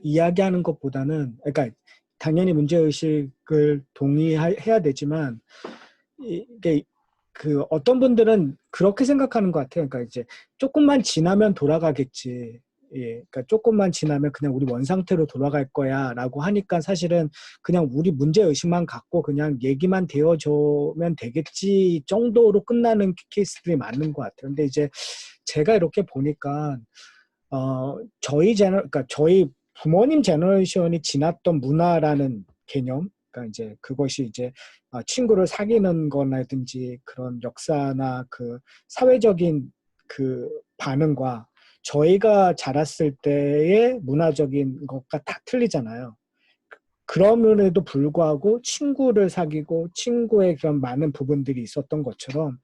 이야기하는 것보다는 그러니까 당연히 문제의식을 동의해야 되지만 이게 그 어떤 분들은 그렇게 생각하는 것 같아요. 그러니까 이제 조금만 지나면 돌아가겠지. 예, 그러니까 조금만 지나면 그냥 우리 원상태로 돌아갈 거야라고 하니까 사실은 그냥 우리 문제 의식만 갖고 그냥 얘기만 되어주면 되겠지 정도로 끝나는 케이스들이 많은 것 같아요. 근데 이제 제가 이렇게 보니까 그러니까 저희 부모님 제너레이션이 지났던 문화라는 개념, 그러니까 이제 그것이 이제 친구를 사귀는 거라든지 그런 역사나 그 사회적인 그 반응과 저희가 자랐을 때의 문화적인 것과 다 틀리잖아요. 그럼에도 불구하고 친구를 사귀고 친구의 그런 많은 부분들이 있었던 것처럼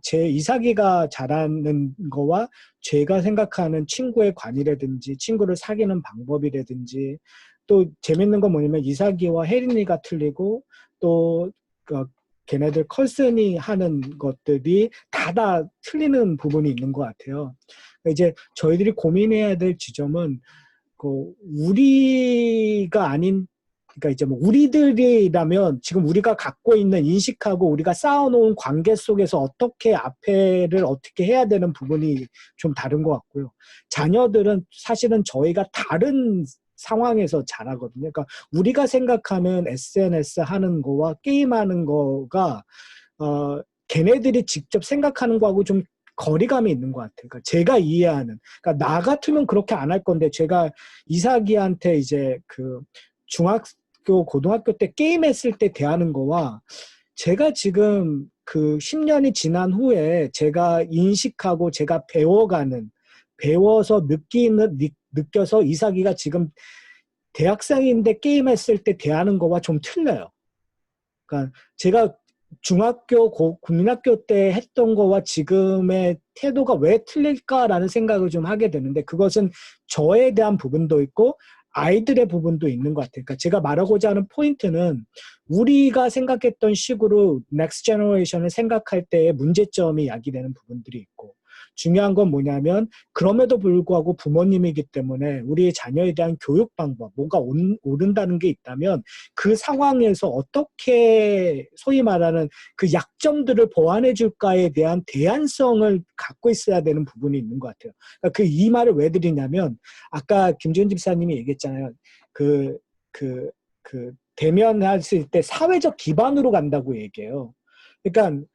제 이삭이가 자라는 거와 제가 생각하는 친구의 관이라든지 친구를 사귀는 방법이라든지 또 재밌는 건 뭐냐면 이삭이와 혜린이가 틀리고 또 걔네들 컬슨이 하는 것들이 다 틀리는 부분이 있는 것 같아요. 이제 저희들이 고민해야 될 지점은 우리가 아닌, 그러니까 이제 뭐 우리들이라면 지금 우리가 갖고 있는 인식하고 우리가 쌓아놓은 관계 속에서 앞에를 어떻게 해야 되는 부분이 좀 다른 것 같고요. 자녀들은 사실은 저희가 다른 상황에서 자라거든요. 그러니까 우리가 생각하는 SNS 하는 거와 게임하는 거가 걔네들이 직접 생각하는 거하고 좀 거리감이 있는 것 같아요. 그러니까 제가 이해하는. 그러니까 나 같으면 그렇게 안 할 건데 제가 이삭이한테 이제 그 중학교, 고등학교 때 게임했을 때 대하는 거와 제가 지금 그 10년이 지난 후에 제가 인식하고 제가 배워서 느껴서 이삭이가 지금 대학생인데 게임했을 때 대하는 거와 좀 틀려요. 그러니까 제가 중학교, 국민학교 때 했던 거와 지금의 태도가 왜 틀릴까라는 생각을 좀 하게 되는데 그것은 저에 대한 부분도 있고 아이들의 부분도 있는 것 같아요. 그러니까 제가 말하고자 하는 포인트는 우리가 생각했던 식으로 넥스트 제너레이션을 생각할 때의 문제점이 야기되는 부분들이 있고 중요한 건 뭐냐면 그럼에도 불구하고 부모님이기 때문에 우리의 자녀에 대한 교육 방법, 뭐가 옳은다는 게 있다면 그 상황에서 어떻게 소위 말하는 그 약점들을 보완해 줄까에 대한 대안성을 갖고 있어야 되는 부분이 있는 것 같아요. 그러니까 이 말을 왜 드리냐면 아까 김지훈 집사님이 얘기했잖아요. 대면했을 때 사회적 기반으로 간다고 얘기해요. 그러니까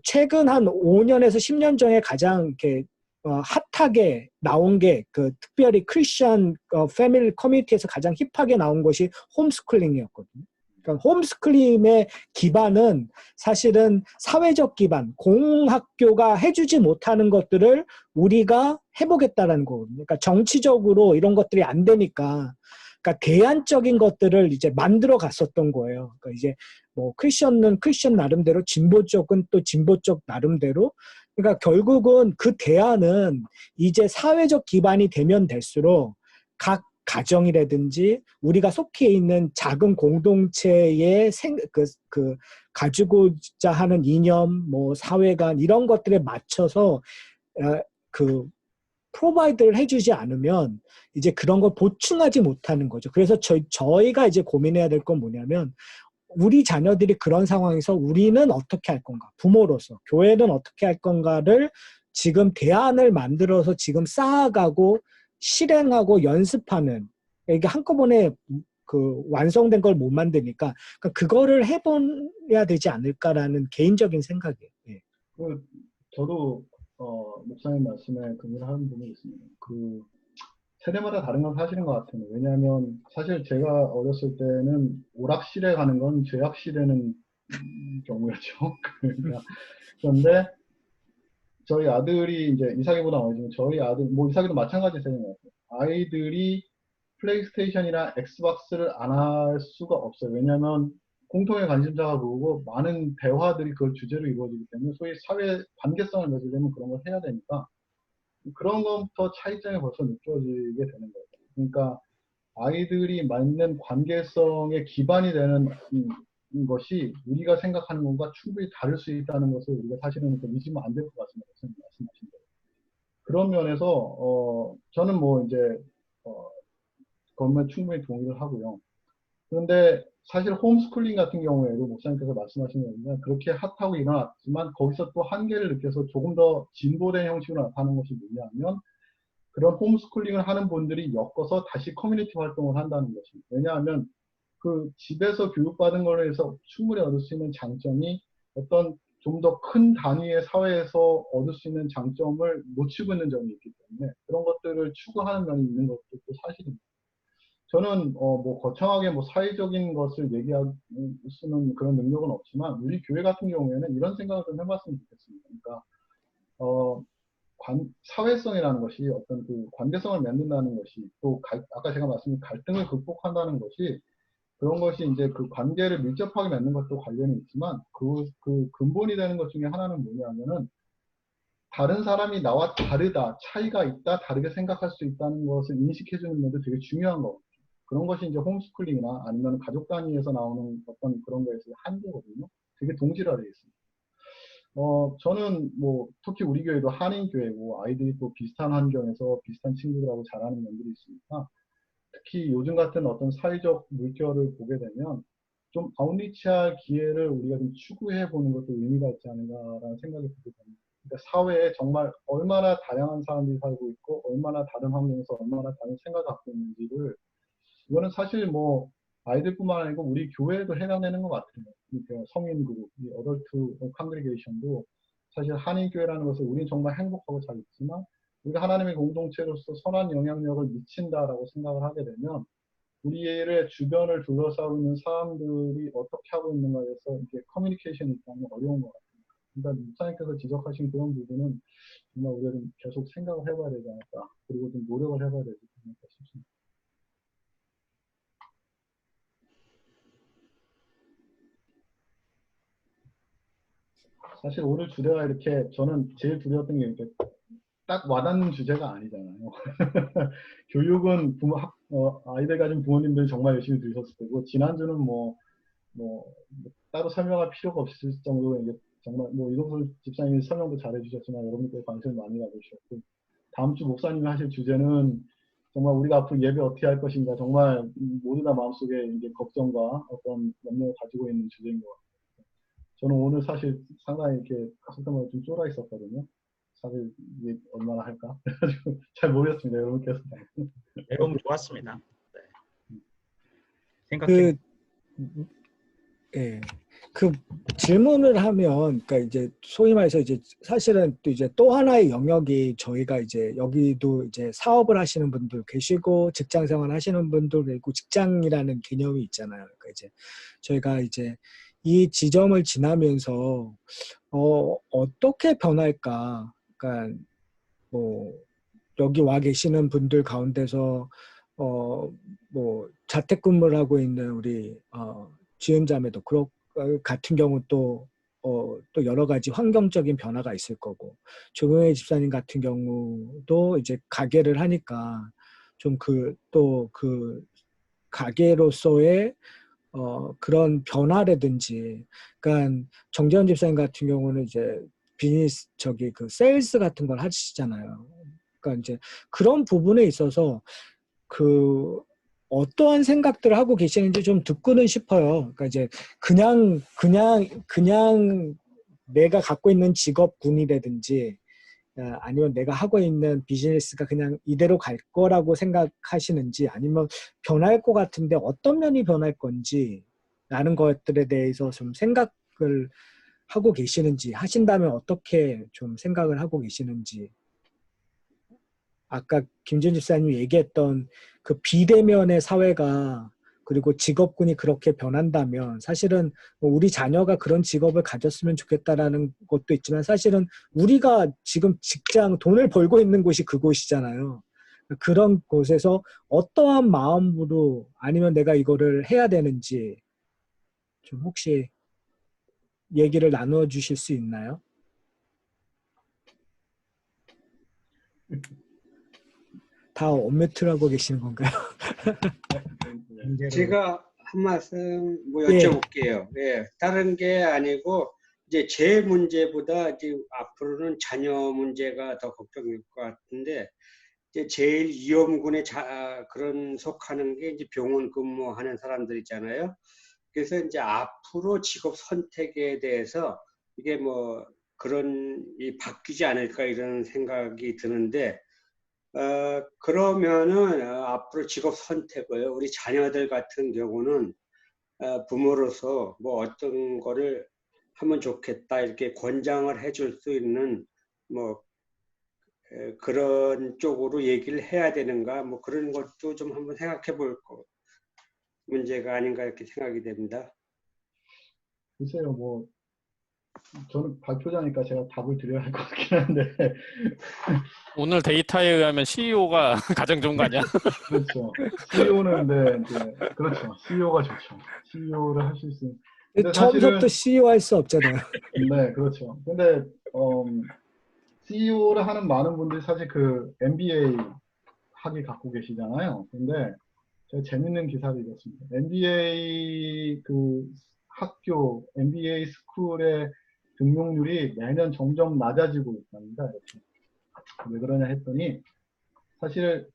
최근 한 5년에서 10년 전에 가장 이렇게 핫하게 나온 게 특별히 크리스천 패밀리 커뮤니티에서 가장 힙하게 나온 것이 홈스쿨링이었거든요. 그러니까 홈스쿨링의 기반은 사실은 사회적 기반, 공학교가 해주지 못하는 것들을 우리가 해보겠다라는 거거든요. 그러니까 정치적으로 이런 것들이 안 되니까, 그러니까 대안적인 것들을 이제 만들어 갔었던 거예요. 그러니까 이제 뭐 크리스천은 크리스천 나름대로, 진보 쪽은 또 진보 쪽 나름대로. 그러니까 결국은 그 대안은 이제 사회적 기반이 되면 될수록 각 가정이라든지 우리가 속해 있는 작은 공동체의 가지고자 하는 이념, 뭐 사회관 이런 것들에 맞춰서 그 프로바이드를 해주지 않으면 이제 그런 걸 보충하지 못하는 거죠. 그래서 저희가 이제 고민해야 될 건 뭐냐면 우리 자녀들이 그런 상황에서 우리는 어떻게 할 건가? 부모로서 교회는 어떻게 할 건가를 지금 대안을 만들어서 지금 쌓아가고 실행하고 연습하는, 이게 한꺼번에 완성된 걸 못 만드니까 그거를 해봐야 되지 않을까라는 개인적인 생각이에요. 예. 저도 목사님 말씀에 동의하는 부분이 있습니다. 세대마다 다른 건 사실인 것 같아요. 왜냐하면 사실 제가 어렸을 때는 오락실에 가는 건 죄악시되는 경우였죠. 그런데 저희 아들이 이제 이삭이보다 어리지만 저희 아들, 뭐 이삭이도 마찬가지 세대인 것 같아요. 아이들이 플레이스테이션이나 엑스박스를 안 할 수가 없어요. 왜냐하면 공통의 관심사가 모으고 많은 대화들이 그걸 주제로 이루어지기 때문에 소위 사회 관계성을 맺으려면 그런 걸 해야 되니까 그런 것부터 차이점이 벌써 느껴지게 되는 거예요. 그러니까 아이들이 맞는 관계성의 기반이 되는 것이 우리가 생각하는 것과 충분히 다를 수 있다는 것을 우리가 사실은 잊으면 안 될 것 같습니다. 말씀하신 대로. 그런 면에서 저는 뭐 이제 그것만 충분히 동의를 하고요. 그런데 사실 홈스쿨링 같은 경우에도 목사님께서 말씀하신 것처럼 그렇게 핫하고 일어났지만 거기서 또 한계를 느껴서 조금 더 진보된 형식으로 나타나는 것이 뭐냐면 그런 홈스쿨링을 하는 분들이 엮어서 다시 커뮤니티 활동을 한다는 것입니다. 왜냐하면 그 집에서 교육받은 걸로 해서 충분히 얻을 수 있는 장점이 어떤 좀 더 큰 단위의 사회에서 얻을 수 있는 장점을 놓치고 있는 점이 있기 때문에 그런 것들을 추구하는 면이 있는 것도 사실입니다. 저는 뭐 거창하게 뭐 사회적인 것을 얘기할 수는 그런 능력은 없지만 우리 교회 같은 경우에는 이런 생각을 좀 해봤으면 좋겠습니다. 그러니까 사회성이라는 것이 어떤 그 관계성을 맺는다는 것이 또 아까 제가 말씀드린 갈등을 극복한다는 것이 그런 것이 이제 그 관계를 밀접하게 맺는 것도 관련이 있지만 그 근본이 되는 것 중에 하나는 뭐냐면은 다른 사람이 나와 다르다, 차이가 있다, 다르게 생각할 수 있다는 것을 인식해주는 면도 되게 중요한 거. 그런 것이 이제 홈스쿨링이나 아니면 가족 단위에서 나오는 어떤 그런 거에서 한계거든요. 되게 동질화되어 있습니다. 저는 뭐 특히 우리 교회도 한인교회고 아이들이 또 비슷한 환경에서 비슷한 친구들하고 자라는 면들이 있으니까 특히 요즘 같은 어떤 사회적 물결을 보게 되면 좀 아웃리치할 기회를 우리가 좀 추구해 보는 것도 의미가 있지 않은가라는 생각이 들게 됩니다. 그러니까 사회에 정말 얼마나 다양한 사람들이 살고 있고 얼마나 다른 환경에서 얼마나 다른 생각을 갖고 있는지를 이거는 사실 뭐 아이들뿐만 아니고 우리 교회에도 해당되는 것 같아요. 그러니까 성인 그룹, 이 어덜트 컨그리게이션도 사실 한인교회라는 것을 우리는 정말 행복하고 잘 있지만 우리가 하나님의 공동체로서 선한 영향력을 미친다라고 생각을 하게 되면 우리의 주변을 둘러싸고 있는 사람들이 어떻게 하고 있는가에서 이게 커뮤니케이션이 있다면 어려운 것 같아요. 그러니까 목사님께서 지적하신 그런 부분은 정말 우리가 좀 계속 생각을 해봐야 되지 않을까, 그리고 좀 노력을 해봐야 되지 않을까 싶습니다. 사실 오늘 주제가 이렇게 저는 제일 두려웠던 게 이렇게 딱 와닿는 주제가 아니잖아요. 교육은 아이들 가진 부모님들 정말 열심히 들으셨을 테고 지난주는 뭐 따로 설명할 필요가 없을 정도로 이제 정말 뭐 이동수 집사님이 설명도 잘해주셨지만 여러분들 관심을 많이 가져주셨고 다음 주 목사님이 하실 주제는 정말 우리가 앞으로 예배 어떻게 할 것인가 정말 모두 다 마음속에 이제 걱정과 어떤 염려를 가지고 있는 주제인 것 같아요. 저는 오늘 사실 상당히 이렇게 속담을 좀 쫄아 있었거든요. 사실 이게 얼마나 할까? 그래가지고 잘 모르겠습니다. 여러분께서. 너무 좋았습니다. 네. 생각해 그, 예. 그 질문을 하면, 그러니까 이제 소위 말해서 이제 사실은 또 이제 또 하나의 영역이 저희가 이제 여기도 이제 사업을 하시는 분들 계시고 직장 생활 하시는 분들 계시고 직장이라는 개념이 있잖아요. 그러니까 이제 저희가 이제 이 지점을 지나면서 어떻게 변할까? 그러니까 뭐 여기 와 계시는 분들 가운데서 뭐 자택근무를 하고 있는 우리 지은자매도 같은 경우 또 여러 가지 환경적인 변화가 있을 거고 조경혜 집사님 같은 경우도 이제 가게를 하니까 좀 또 그 가게로서의 그런 변화라든지, 그러니까 정재현 집사님 같은 경우는 이제 비즈니스 그 세일스 같은 걸 하시잖아요. 그러니까 이제 그런 부분에 있어서 그 어떠한 생각들을 하고 계시는지 좀 듣고는 싶어요. 그러니까 이제 그냥 내가 갖고 있는 직업군이라든지 아니면 내가 하고 있는 비즈니스가 그냥 이대로 갈 거라고 생각하시는지 아니면 변할 것 같은데 어떤 면이 변할 건지 라는 것들에 대해서 좀 생각을 하고 계시는지 하신다면 어떻게 좀 생각을 하고 계시는지 아까 김준 집사님이 얘기했던 그 비대면의 사회가 그리고 직업군이 그렇게 변한다면 사실은 뭐 우리 자녀가 그런 직업을 가졌으면 좋겠다라는 것도 있지만 사실은 우리가 지금 직장 돈을 벌고 있는 곳이 그곳이잖아요. 그런 곳에서 어떠한 마음으로 아니면 내가 이거를 해야 되는지 좀 혹시 얘기를 나누어 주실 수 있나요? 다 엄뮤트를 하고 계시는 건가요? 문제를 제가 한 말씀 뭐 예. 여쭤볼게요. 예, 다른 게 아니고 이제 제 문제보다 이제 앞으로는 자녀 문제가 더 걱정일 것 같은데 이제 제일 위험군에 그런 속하는 게 이제 병원 근무하는 사람들 있잖아요. 그래서 이제 앞으로 직업 선택에 대해서 이게 뭐 그런 바뀌지 않을까 이런 생각이 드는데 그러면은 앞으로 직업 선택을 우리 자녀들 같은 경우는 부모로서 뭐 어떤 거를 하면 좋겠다 이렇게 권장을 해줄 수 있는 뭐 그런 쪽으로 얘기를 해야 되는가 뭐 그런 것도 좀 한번 생각해 볼 문제가 아닌가 이렇게 생각이 됩니다. 글쎄요, 뭐 저는 발표자니까 제가 답을 드려야 할 것 같긴 한데 오늘 데이터에 의하면 CEO가 가장 좋은 거 아니야? 그렇죠. CEO는 이제 그렇죠. CEO가 좋죠. CEO를 하실 수 있는. 근데 처음부터 사실은 CEO 할 수 없잖아요. 네, 그렇죠. 근데 CEO를 하는 많은 분들이 사실 그 MBA 학위 갖고 계시잖아요. 근데 제가 재밌는 기사를 읽었습니다. MBA 그 학교, MBA 스쿨의 등록률이 매년 점점 낮아지고 있답니다. 이렇게. 왜 그러냐 했더니 사실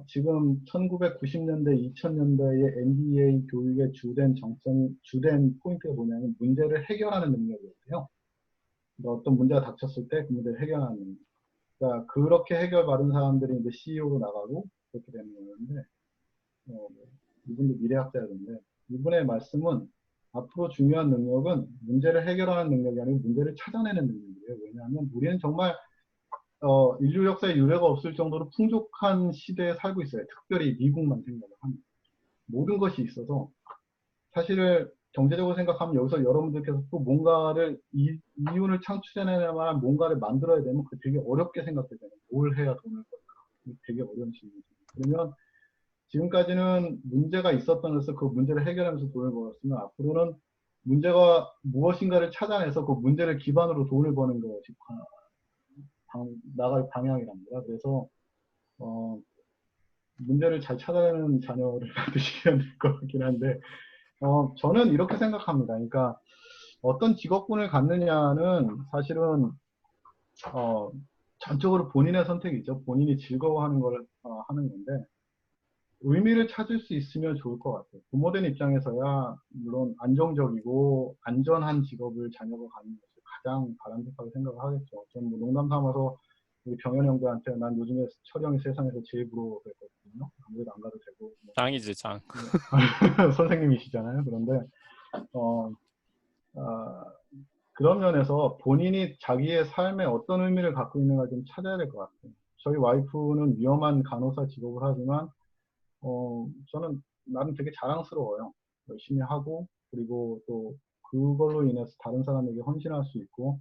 지금 1990년대, 2000년대의 MBA 교육의 주된 포인트가 뭐냐면 문제를 해결하는 능력이었대요. 그러니까 어떤 문제가 닥쳤을 때 그 문제를 해결하는 능력. 그러니까 그렇게 해결받은 사람들이 이제 CEO로 나가고 그렇게 되는 건데 이분도 미래학자였는데 이분의 말씀은 앞으로 중요한 능력은 문제를 해결하는 능력이 아니고 문제를 찾아내는 능력이에요. 왜냐하면 우리는 정말 인류 역사에 유례가 없을 정도로 풍족한 시대에 살고 있어요. 특별히 미국만 생각을 하면. 모든 것이 있어서 사실은 경제적으로 생각하면 여기서 여러분들께서 또 뭔가를 이윤을 창출해낼 만한 뭔가를 만들어야 되면 그 되게 어렵게 생각되잖아요. 뭘 해야 돈을 벌까? 되게 어려운 질문이죠. 그러면 지금까지는 문제가 있었던 데서 그 문제를 해결하면서 돈을 벌었으면 앞으로는 문제가 무엇인가를 찾아내서 그 문제를 기반으로 돈을 버는 것이 나갈 방향이랍니다. 그래서 문제를 잘 찾아내는 자녀를 만드시면 될 것 같긴 한데 저는 이렇게 생각합니다. 그러니까 어떤 직업군을 갖느냐는 사실은 전적으로 본인의 선택이죠. 본인이 즐거워하는 걸 하는 건데 의미를 찾을 수 있으면 좋을 것 같아요. 부모된 입장에서야 물론 안정적이고 안전한 직업을 자녀가 갖는 것을 가장 바람직하게 생각을 하겠죠. 저는 뭐 농담 삼아서 우리 병현 형들한테 난 요즘에 철형이 세상에서 제일 부러워했거든요. 아무래도 안 가도 되고 뭐, 짱이지, 짱. 선생님이시잖아요. 그런데 어, 아, 그런 면에서 본인이 자기의 삶에 어떤 의미를 갖고 있는가 좀 찾아야 될 것 같아요. 저희 와이프는 위험한 간호사 직업을 하지만 저는 나름 되게 자랑스러워요. 열심히 하고 그리고 또 그걸로 인해서 다른 사람에게 헌신할 수 있고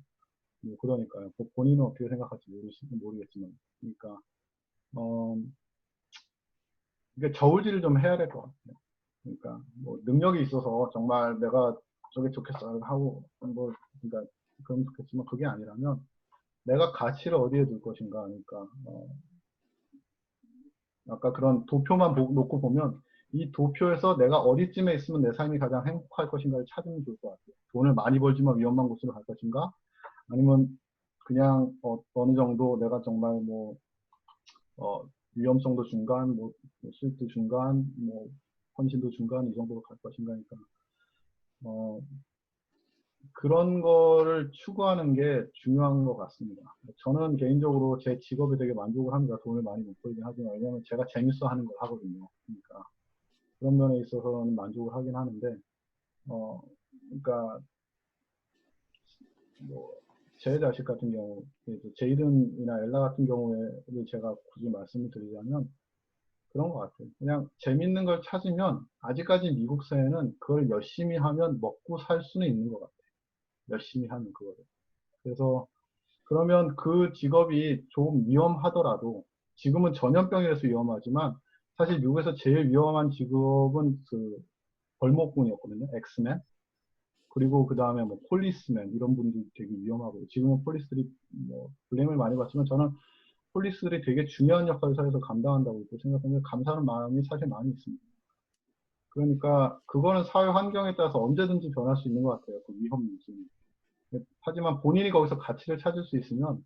뭐 그러니까요. 본인은 어떻게 생각할지 모르겠지만 그러니까 어, 그러니까 저울질을 좀 해야 될 것 같아요. 그러니까 뭐 능력이 있어서 정말 내가 저게 좋겠어 하고 뭐 그러니까 그럼 좋겠지만 그게 아니라면 내가 가치를 어디에 둘 것인가 그러니까 아까 그런 도표만 놓고 보면 이 도표에서 내가 어디쯤에 있으면 내 삶이 가장 행복할 것인가를 찾으면 좋을 것 같아요. 돈을 많이 벌지만 위험한 곳으로 갈 것인가 아니면 그냥 어느 정도 내가 정말 뭐 위험성도 중간 뭐 수익도 중간 뭐 헌신도 중간 이 정도로 갈 것인가니까 어, 그런 거를 추구하는 게 중요한 것 같습니다. 저는 개인적으로 제 직업에 되게 만족을 합니다. 돈을 많이 못 벌긴 하지만 왜냐하면 제가 재밌어 하는 걸 하거든요. 그러니까 그런 면에 있어서는 만족을 하긴 하는데 그러니까 뭐 제 자식 같은 경우 제이든이나 엘라 같은 경우에를 제가 굳이 말씀을 드리자면 그런 것 같아요. 그냥 재밌는 걸 찾으면 아직까지 미국 사회는 그걸 열심히 하면 먹고 살 수는 있는 것 같아요. 열심히 하는 그거를. 그래서 그러면 그 직업이 좀 위험하더라도 지금은 전염병이라서 위험하지만 사실 미국에서 제일 위험한 직업은 그 벌목군이었거든요. 엑스맨. 그리고 그 다음에 뭐 폴리스맨 이런 분들이 되게 위험하고요. 지금은 폴리스들이 뭐 블레임을 많이 받지만 저는 폴리스들이 되게 중요한 역할을 사회에서 감당한다고 생각하면 감사하는 마음이 사실 많이 있습니다. 그러니까 그거는 사회 환경에 따라서 언제든지 변할 수 있는 것 같아요. 그 위험 요소는. 하지만 본인이 거기서 가치를 찾을 수 있으면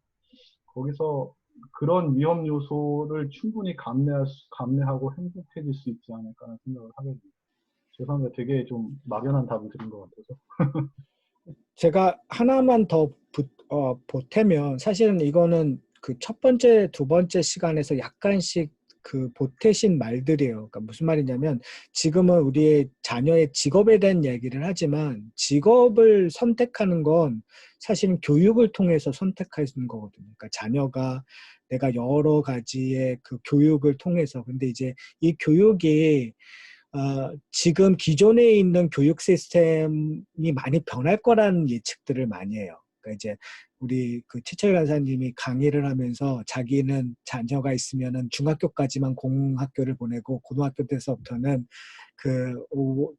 거기서 그런 위험 요소를 충분히 감내하고 행복해질 수 있지 않을까 하는 생각을 하게 됩니다. 죄송합니다. 되게 좀 막연한 답을 드린 것 같아서. 제가 하나만 더 보태면 사실은 이거는 그 첫 번째, 두 번째 시간에서 약간씩 그 보태신 말들이에요. 그러니까 무슨 말이냐면 지금은 우리의 자녀의 직업에 대한 얘기를 하지만 직업을 선택하는 건 사실은 교육을 통해서 선택하는 거거든요. 그러니까 자녀가 내가 여러 가지의 그 교육을 통해서 근데 이제 이 교육이 지금 기존에 있는 교육 시스템이 많이 변할 거라는 예측들을 많이 해요. 그러니까 이제 우리 그 최철 간사님이 강의를 하면서 자기는 자녀가 있으면은 중학교까지만 공학교를 보내고 고등학교 때서부터는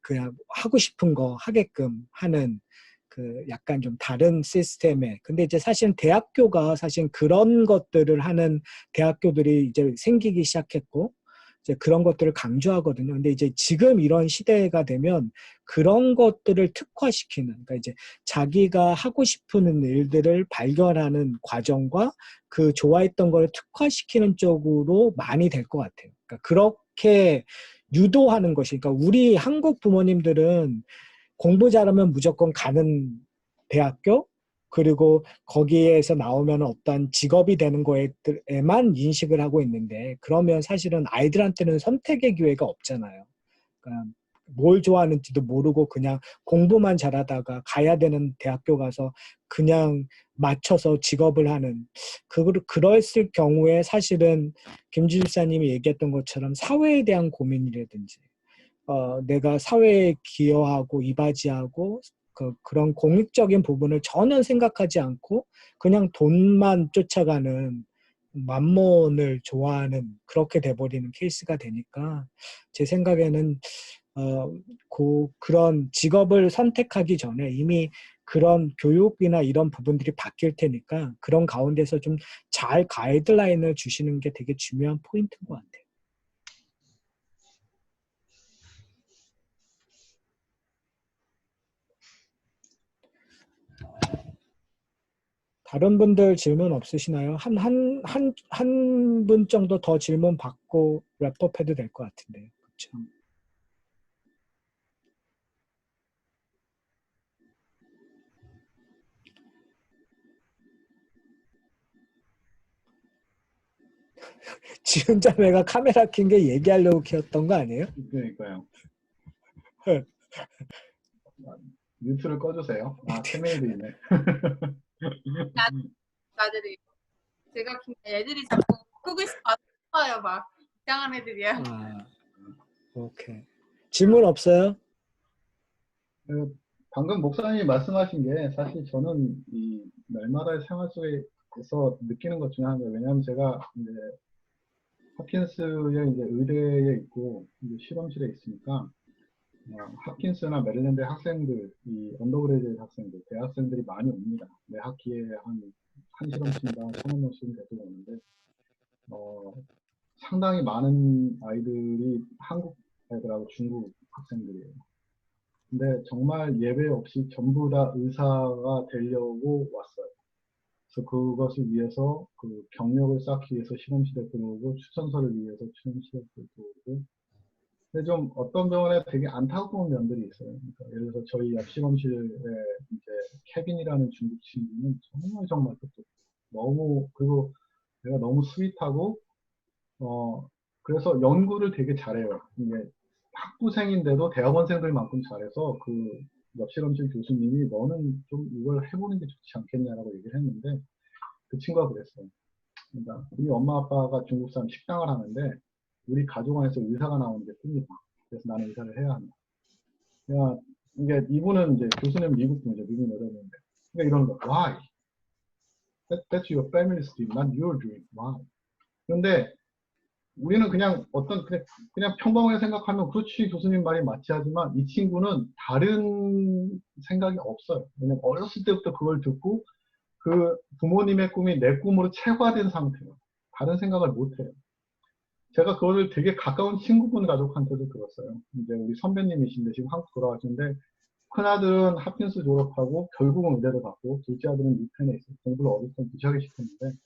그냥 하고 싶은 거 하게끔 하는 그 약간 좀 다른 시스템에 근데 이제 사실 대학교가 사실 그런 것들을 하는 대학교들이 이제 생기기 시작했고 이제 그런 것들을 강조하거든요. 근데 이제 지금 이런 시대가 되면 그런 것들을 특화시키는, 그러니까 이제 자기가 하고 싶은 일들을 발견하는 과정과 그 좋아했던 걸 특화시키는 쪽으로 많이 될 것 같아요. 그러니까 그렇게 유도하는 것이, 그러니까 우리 한국 부모님들은 공부 잘하면 무조건 가는 대학교, 그리고 거기에서 나오면 어떤 직업이 되는 거에만 인식을 하고 있는데 그러면 사실은 아이들한테는 선택의 기회가 없잖아요. 그러니까 뭘 좋아하는지도 모르고 그냥 공부만 잘하다가 가야 되는 대학교 가서 그냥 맞춰서 직업을 하는 그랬을 경우에 사실은 김지일사님이 얘기했던 것처럼 사회에 대한 고민이라든지 내가 사회에 기여하고 이바지하고 그런 공익적인 부분을 전혀 생각하지 않고 그냥 돈만 쫓아가는 만몬을 좋아하는 그렇게 돼버리는 케이스가 되니까 제 생각에는 그런 직업을 선택하기 전에 이미 그런 교육이나 이런 부분들이 바뀔 테니까 그런 가운데서 좀 잘 가이드라인을 주시는 게 되게 중요한 포인트인 것 같아요. 다른 분들 질문 없으시나요? 한 분 정도 더 질문 받고 랩업해도 될 것 같은데요. 그렇죠. 지금 자매가 카메라 킨 게 얘기하려고 켰던 거 아니에요? 그러니까요. 뮤트를 꺼주세요. 아, 태메이도 있네. 아들이 제가 애들이 자꾸 끄고 있어요. 막 이상한 애들이야. 아, 오케이. 질문 없어요? 방금 목사님이 말씀하신 게 사실 저는 이 날마다의 생활 속에서 느끼는 것 중에 하나예요. 왜냐하면 제가 이제 홉킨스의 이제 의대에 있고 이제 실험실에 있으니까 홉킨스나 메릴랜드 학생들, 이 언더그레이드 학생들, 대학생들이 많이 옵니다. 매 학기에 한 실험실당 1,000명씩은 계속 오는데 상당히 많은 아이들이 한국 애들하고 중국 학생들이에요. 근데 정말 예외 없이 전부 다 의사가 되려고 왔어요. 그래서 그것을 위해서 그 경력을 쌓기 위해서 실험실에 들어오고 추천서를 위해서 실험실에 들어오고. 근데 좀 어떤 병원에 되게 안타까운 면들이 있어요. 그러니까 예를 들어서 저희 옆 실험실에 이제 케빈이라는 중국 친구는 정말 그리고 내가 너무 스윗하고 그래서 연구를 되게 잘해요. 이게 학부생인데도 대학원생들만큼 잘해서 그 옆 실험실 교수님이 너는 좀 이걸 해보는 게 좋지 않겠냐라고 얘기를 했는데 그 친구가 그랬어요. 그러니까 우리 엄마 아빠가 중국 사람 식당을 하는데 우리 가족 안에서 의사가 나오는 게 꿈이다. 그래서 나는 의사를 해야 한다. 그러니까 이게 이분은 이제 교수님 미국 분이죠. 미국 여자분인데 그러니까 이러는 거. Why? That's your family's dream, not your dream. Why? 그런데 우리는 그냥 그냥 평범하게 생각하면 그렇지 교수님 말이 맞지 하지만 이 친구는 다른 생각이 없어요. 왜냐면 어렸을 때부터 그걸 듣고 그 부모님의 꿈이 내 꿈으로 체화된 상태예요. 다른 생각을 못해요. 제가 그거를 되게 가까운 친구분 가족한테도 들었어요. 이제 우리 선배님이신데 지금 한국 돌아가시는데 큰아들은 홉킨스 졸업하고 결국은 의대를 받고 둘째 아들은 유펜에 있어요. 공부를 어릴 때 무지하게 시켰는데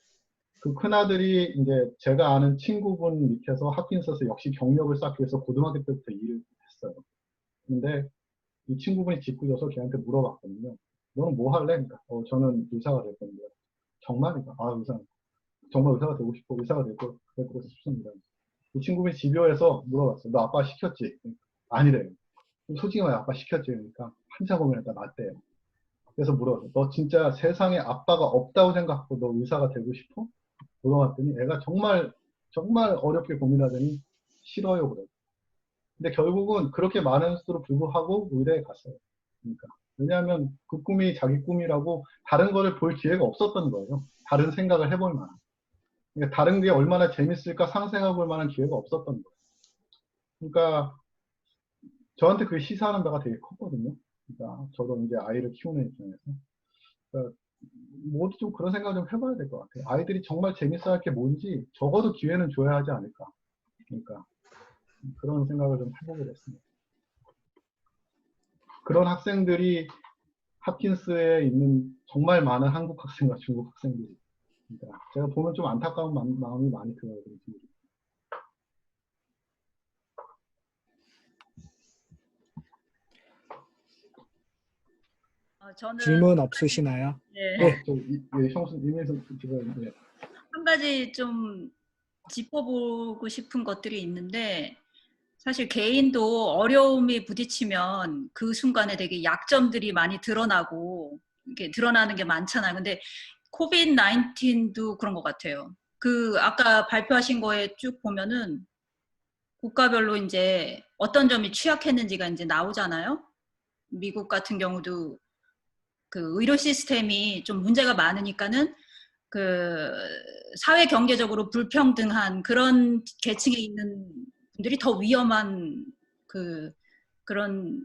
그 큰아들이 이제 제가 아는 친구분 밑에서 홉킨스에서 역시 경력을 쌓기 위해서 고등학교 때부터 일을 했어요. 근데 이 친구분이 짓궂어서 걔한테 물어봤거든요. 너는 뭐 할래? 그러니까 저는 의사가 될 겁니다. 정말이다. 아, 정말 의사가 되고 싶어. 의사가 되고 그래서 싶습니다. 이 친구분이 집요해서 물어봤어요. 너 아빠 시켰지? 아니래요. 솔직히 말해 아빠 시켰지. 그러니까 한참 고민하다 맞대요. 그래서 물어봤어요. 너 진짜 세상에 아빠가 없다고 생각하고 너 의사가 되고 싶어? 물어봤더니 애가 정말 어렵게 고민하더니 싫어요 그래. 근데 결국은 그렇게 많은 수로 불구하고 의대에 갔어요. 그러니까 왜냐하면 그 꿈이 자기 꿈이라고 다른 거를 볼 기회가 없었던 거예요. 다른 생각을 해볼 만한. 그러니까 다른 게 얼마나 재밌을까 상상해 볼 만한 기회가 없었던 거예요. 그러니까 저한테 그 시사하는 바가 되게 컸거든요. 그러니까 저도 이제 아이를 키우는 입장에서. 그러니까 모두 좀 그런 생각 좀 해봐야 될 것 같아요. 아이들이 정말 재밌어 할 게 뭔지 적어도 기회는 줘야 하지 않을까. 그러니까 그런 생각을 좀 해보게 됐습니다. 그런 학생들이 홉킨스에 있는 정말 많은 한국 학생과 중국 학생들이. 그러니까 제가 보면 좀 안타까운 마음이 많이 들어요. 저는 질문 없으시나요? 네. 형수님에서 지금 예. 한 가지 좀 짚어보고 싶은 것들이 있는데 사실 개인도 어려움이 부딪히면 그 순간에 되게 약점들이 많이 드러나고 이렇게 드러나는 게 많잖아요. 근데 코비드 19도 그런 것 같아요. 그 아까 발표하신 거에 쭉 보면은 국가별로 이제 어떤 점이 취약했는지가 이제 나오잖아요. 미국 같은 경우도 그 의료 시스템이 좀 문제가 많으니까는 그 사회 경제적으로 불평등한 그런 계층에 있는 분들이 더 위험한 그런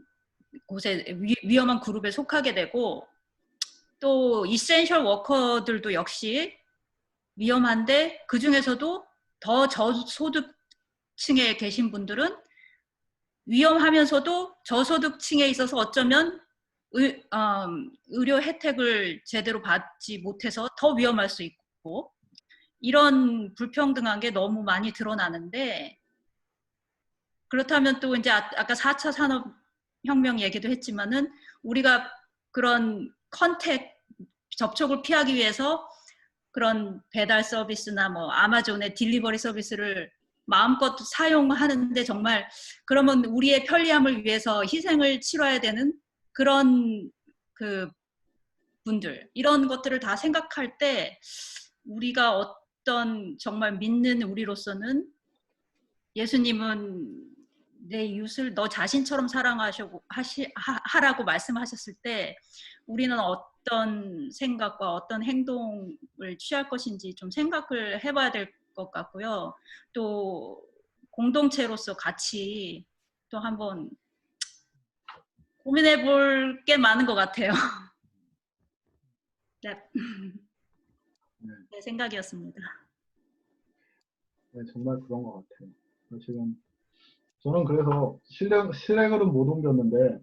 곳에 위험한 그룹에 속하게 되고 또 이센셜 워커들도 역시 위험한데 그 중에서도 더 저소득층에 계신 분들은 위험하면서도 저소득층에 있어서 어쩌면 의료 혜택을 제대로 받지 못해서 더 위험할 수 있고 이런 불평등한 게 너무 많이 드러나는데 그렇다면 또 이제 아까 4차 산업혁명 얘기도 했지만은 우리가 그런 접촉을 피하기 위해서 그런 배달 서비스나 뭐 아마존의 딜리버리 서비스를 마음껏 사용하는데 정말 그러면 우리의 편리함을 위해서 희생을 치러야 되는 그런 그 분들 이런 것들을 다 생각할 때 우리가 어떤 정말 믿는 우리로서는 예수님은 내 이웃을 너 자신처럼 하라고 말씀하셨을 때 우리는 어떤 생각과 어떤 행동을 취할 것인지 좀 생각을 해봐야 될 것 같고요. 또 공동체로서 같이 또 한번 고민해 볼 게 많은 것 같아요. 네. 내 생각이었습니다. 네, 정말 그런 것 같아요. 지금 저는 그래서 실행으로는 못 옮겼는데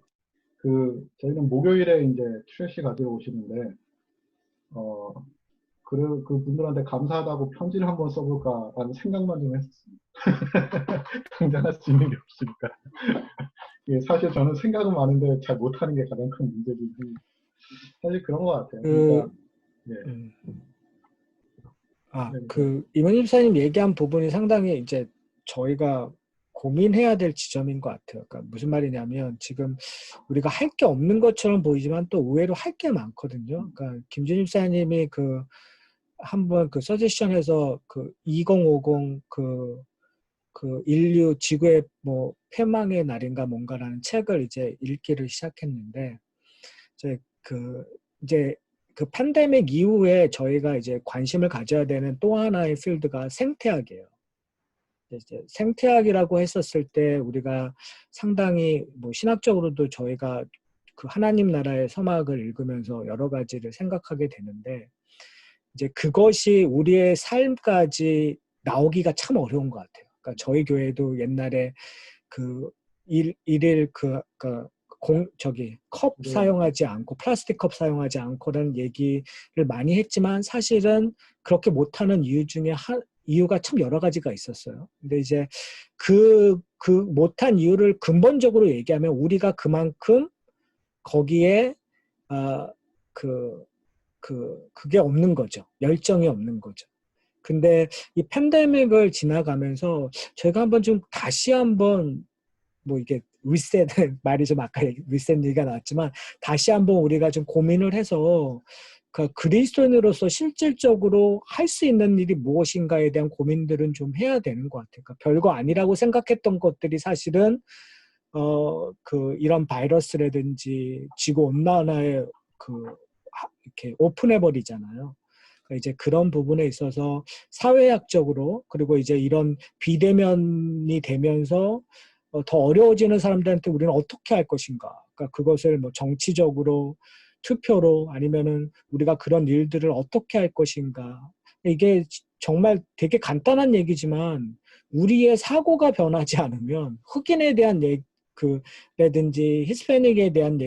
저희는 목요일에 이제 트래시 가지러 오시는데 그 분들한테 감사하다고 편지를 한번 써볼까라는 생각만 좀 했었습니다. 당장 할 수 있는 게 없으니까. 예, 사실 저는 생각은 많은데 잘 못하는 게 가장 큰 문제긴 해요. 사실 그런 것 같아요. 그러니까, 네. 이모님 사님 얘기한 부분이 상당히 이제 저희가 고민해야 될 지점인 것 같아요. 그러니까 무슨 말이냐면 지금 우리가 할 게 없는 것처럼 보이지만 또 의외로 할 게 많거든요. 그러니까 김준일 사님이 한번 서제션에서 2050 인류 지구의 뭐 패망의 날인가 뭔가라는 책을 이제 읽기를 시작했는데 이제 그 팬데믹 이후에 저희가 이제 관심을 가져야 되는 또 하나의 필드가 생태학이에요. 이제 생태학이라고 했었을 때 우리가 상당히 뭐 신학적으로도 저희가 그 하나님 나라의 서막을 읽으면서 여러 가지를 생각하게 되는데 이제 그것이 우리의 삶까지 나오기가 참 어려운 것 같아요. 그러니까 저희 교회도 옛날에 일일 컵 사용하지 않고 플라스틱 컵 사용하지 않고라는 얘기를 많이 했지만 사실은 그렇게 못하는 이유가 참 여러 가지가 있었어요. 근데 이제 그 못한 이유를 근본적으로 얘기하면 우리가 그만큼 거기에 그게 없는 거죠. 열정이 없는 거죠. 근데 이 팬데믹을 지나가면서 저희가 다시 한번 뭐 이게 리셋 말이 좀 아까 리셋 얘기가 나왔지만 다시 한번 우리가 좀 고민을 해서 그리스도인으로서 실질적으로 할 수 있는 일이 무엇인가에 대한 고민들은 좀 해야 되는 것 같아요. 그러니까 별거 아니라고 생각했던 것들이 사실은 이런 바이러스라든지 지구 온난화에 이렇게 오픈해 버리잖아요. 그러니까 이제 그런 부분에 있어서 사회학적으로 그리고 이제 이런 비대면이 되면서 더 어려워지는 사람들한테 우리는 어떻게 할 것인가. 그러니까 그것을 뭐 정치적으로 투표로 아니면은 우리가 그런 일들을 어떻게 할 것인가. 이게 정말 되게 간단한 얘기지만 우리의 사고가 변하지 않으면 흑인에 대한 라든지 히스패닉에 대한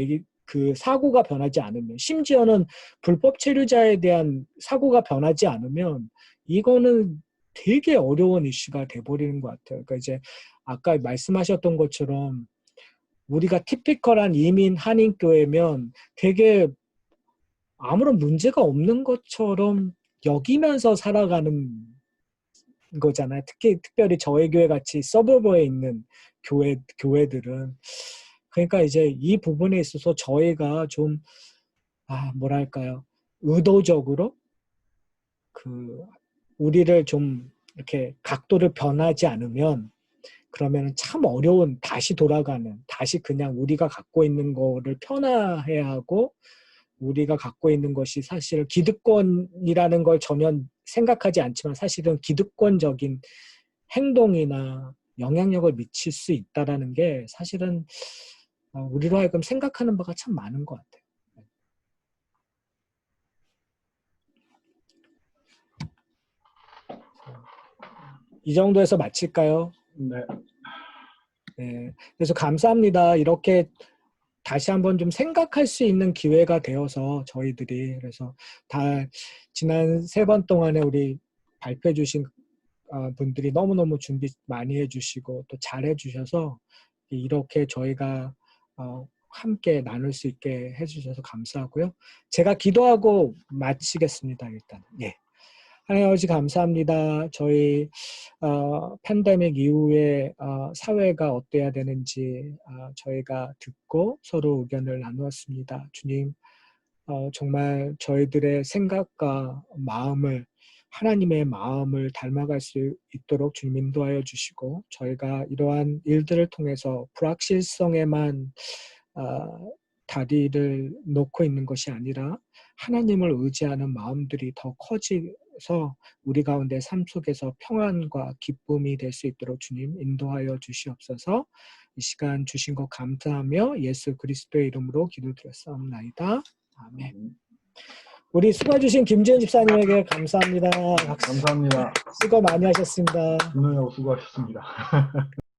사고가 변하지 않으면 심지어는 불법 체류자에 대한 사고가 변하지 않으면 이거는 되게 어려운 이슈가 돼버리는 것 같아요. 그러니까 이제 아까 말씀하셨던 것처럼 우리가 티피컬한 이민 한인교회면 되게 아무런 문제가 없는 것처럼 여기면서 살아가는 거잖아요. 특별히 저희 교회 같이 서버버에 있는 교회들은 그러니까 이제 이 부분에 있어서 저희가 좀 뭐랄까요 의도적으로 우리를 좀 이렇게 각도를 변하지 않으면 그러면 참 어려운 다시 그냥 우리가 갖고 있는 거를 편화해야 하고 우리가 갖고 있는 것이 사실 기득권이라는 걸 전혀 생각하지 않지만 사실은 기득권적인 행동이나 영향력을 미칠 수 있다라는 게 사실은 우리로 하여금 생각하는 바가 참 많은 것 같아요. 이 정도에서 마칠까요? 네. 네. 그래서 감사합니다. 이렇게 다시 한번 좀 생각할 수 있는 기회가 되어서 저희들이 그래서 다 지난 3번 동안에 우리 발표해 주신 분들이 너무너무 준비 많이 해주시고 또 잘해주셔서 이렇게 저희가 함께 나눌 수 있게 해주셔서 감사하고요. 제가 기도하고 마치겠습니다. 일단 예. 하나님 아버지 감사합니다. 저희 팬데믹 이후에 사회가 어때야 되는지 저희가 듣고 서로 의견을 나누었습니다. 주님 정말 저희들의 생각과 마음을 하나님의 마음을 닮아갈 수 있도록 주님 인도하여 주시고 저희가 이러한 일들을 통해서 불확실성에만 다리를 놓고 있는 것이 아니라 하나님을 의지하는 마음들이 더 커져서 우리 가운데 삶 속에서 평안과 기쁨이 될 수 있도록 주님 인도하여 주시옵소서. 이 시간 주신 것 감사하며 예수 그리스도의 이름으로 기도드렸사옵나이다. 아멘. 우리 수고 주신 김지현 집사님에게 감사합니다. 감사합니다. 수고 많이 하셨습니다. 오늘 수고하셨습니다.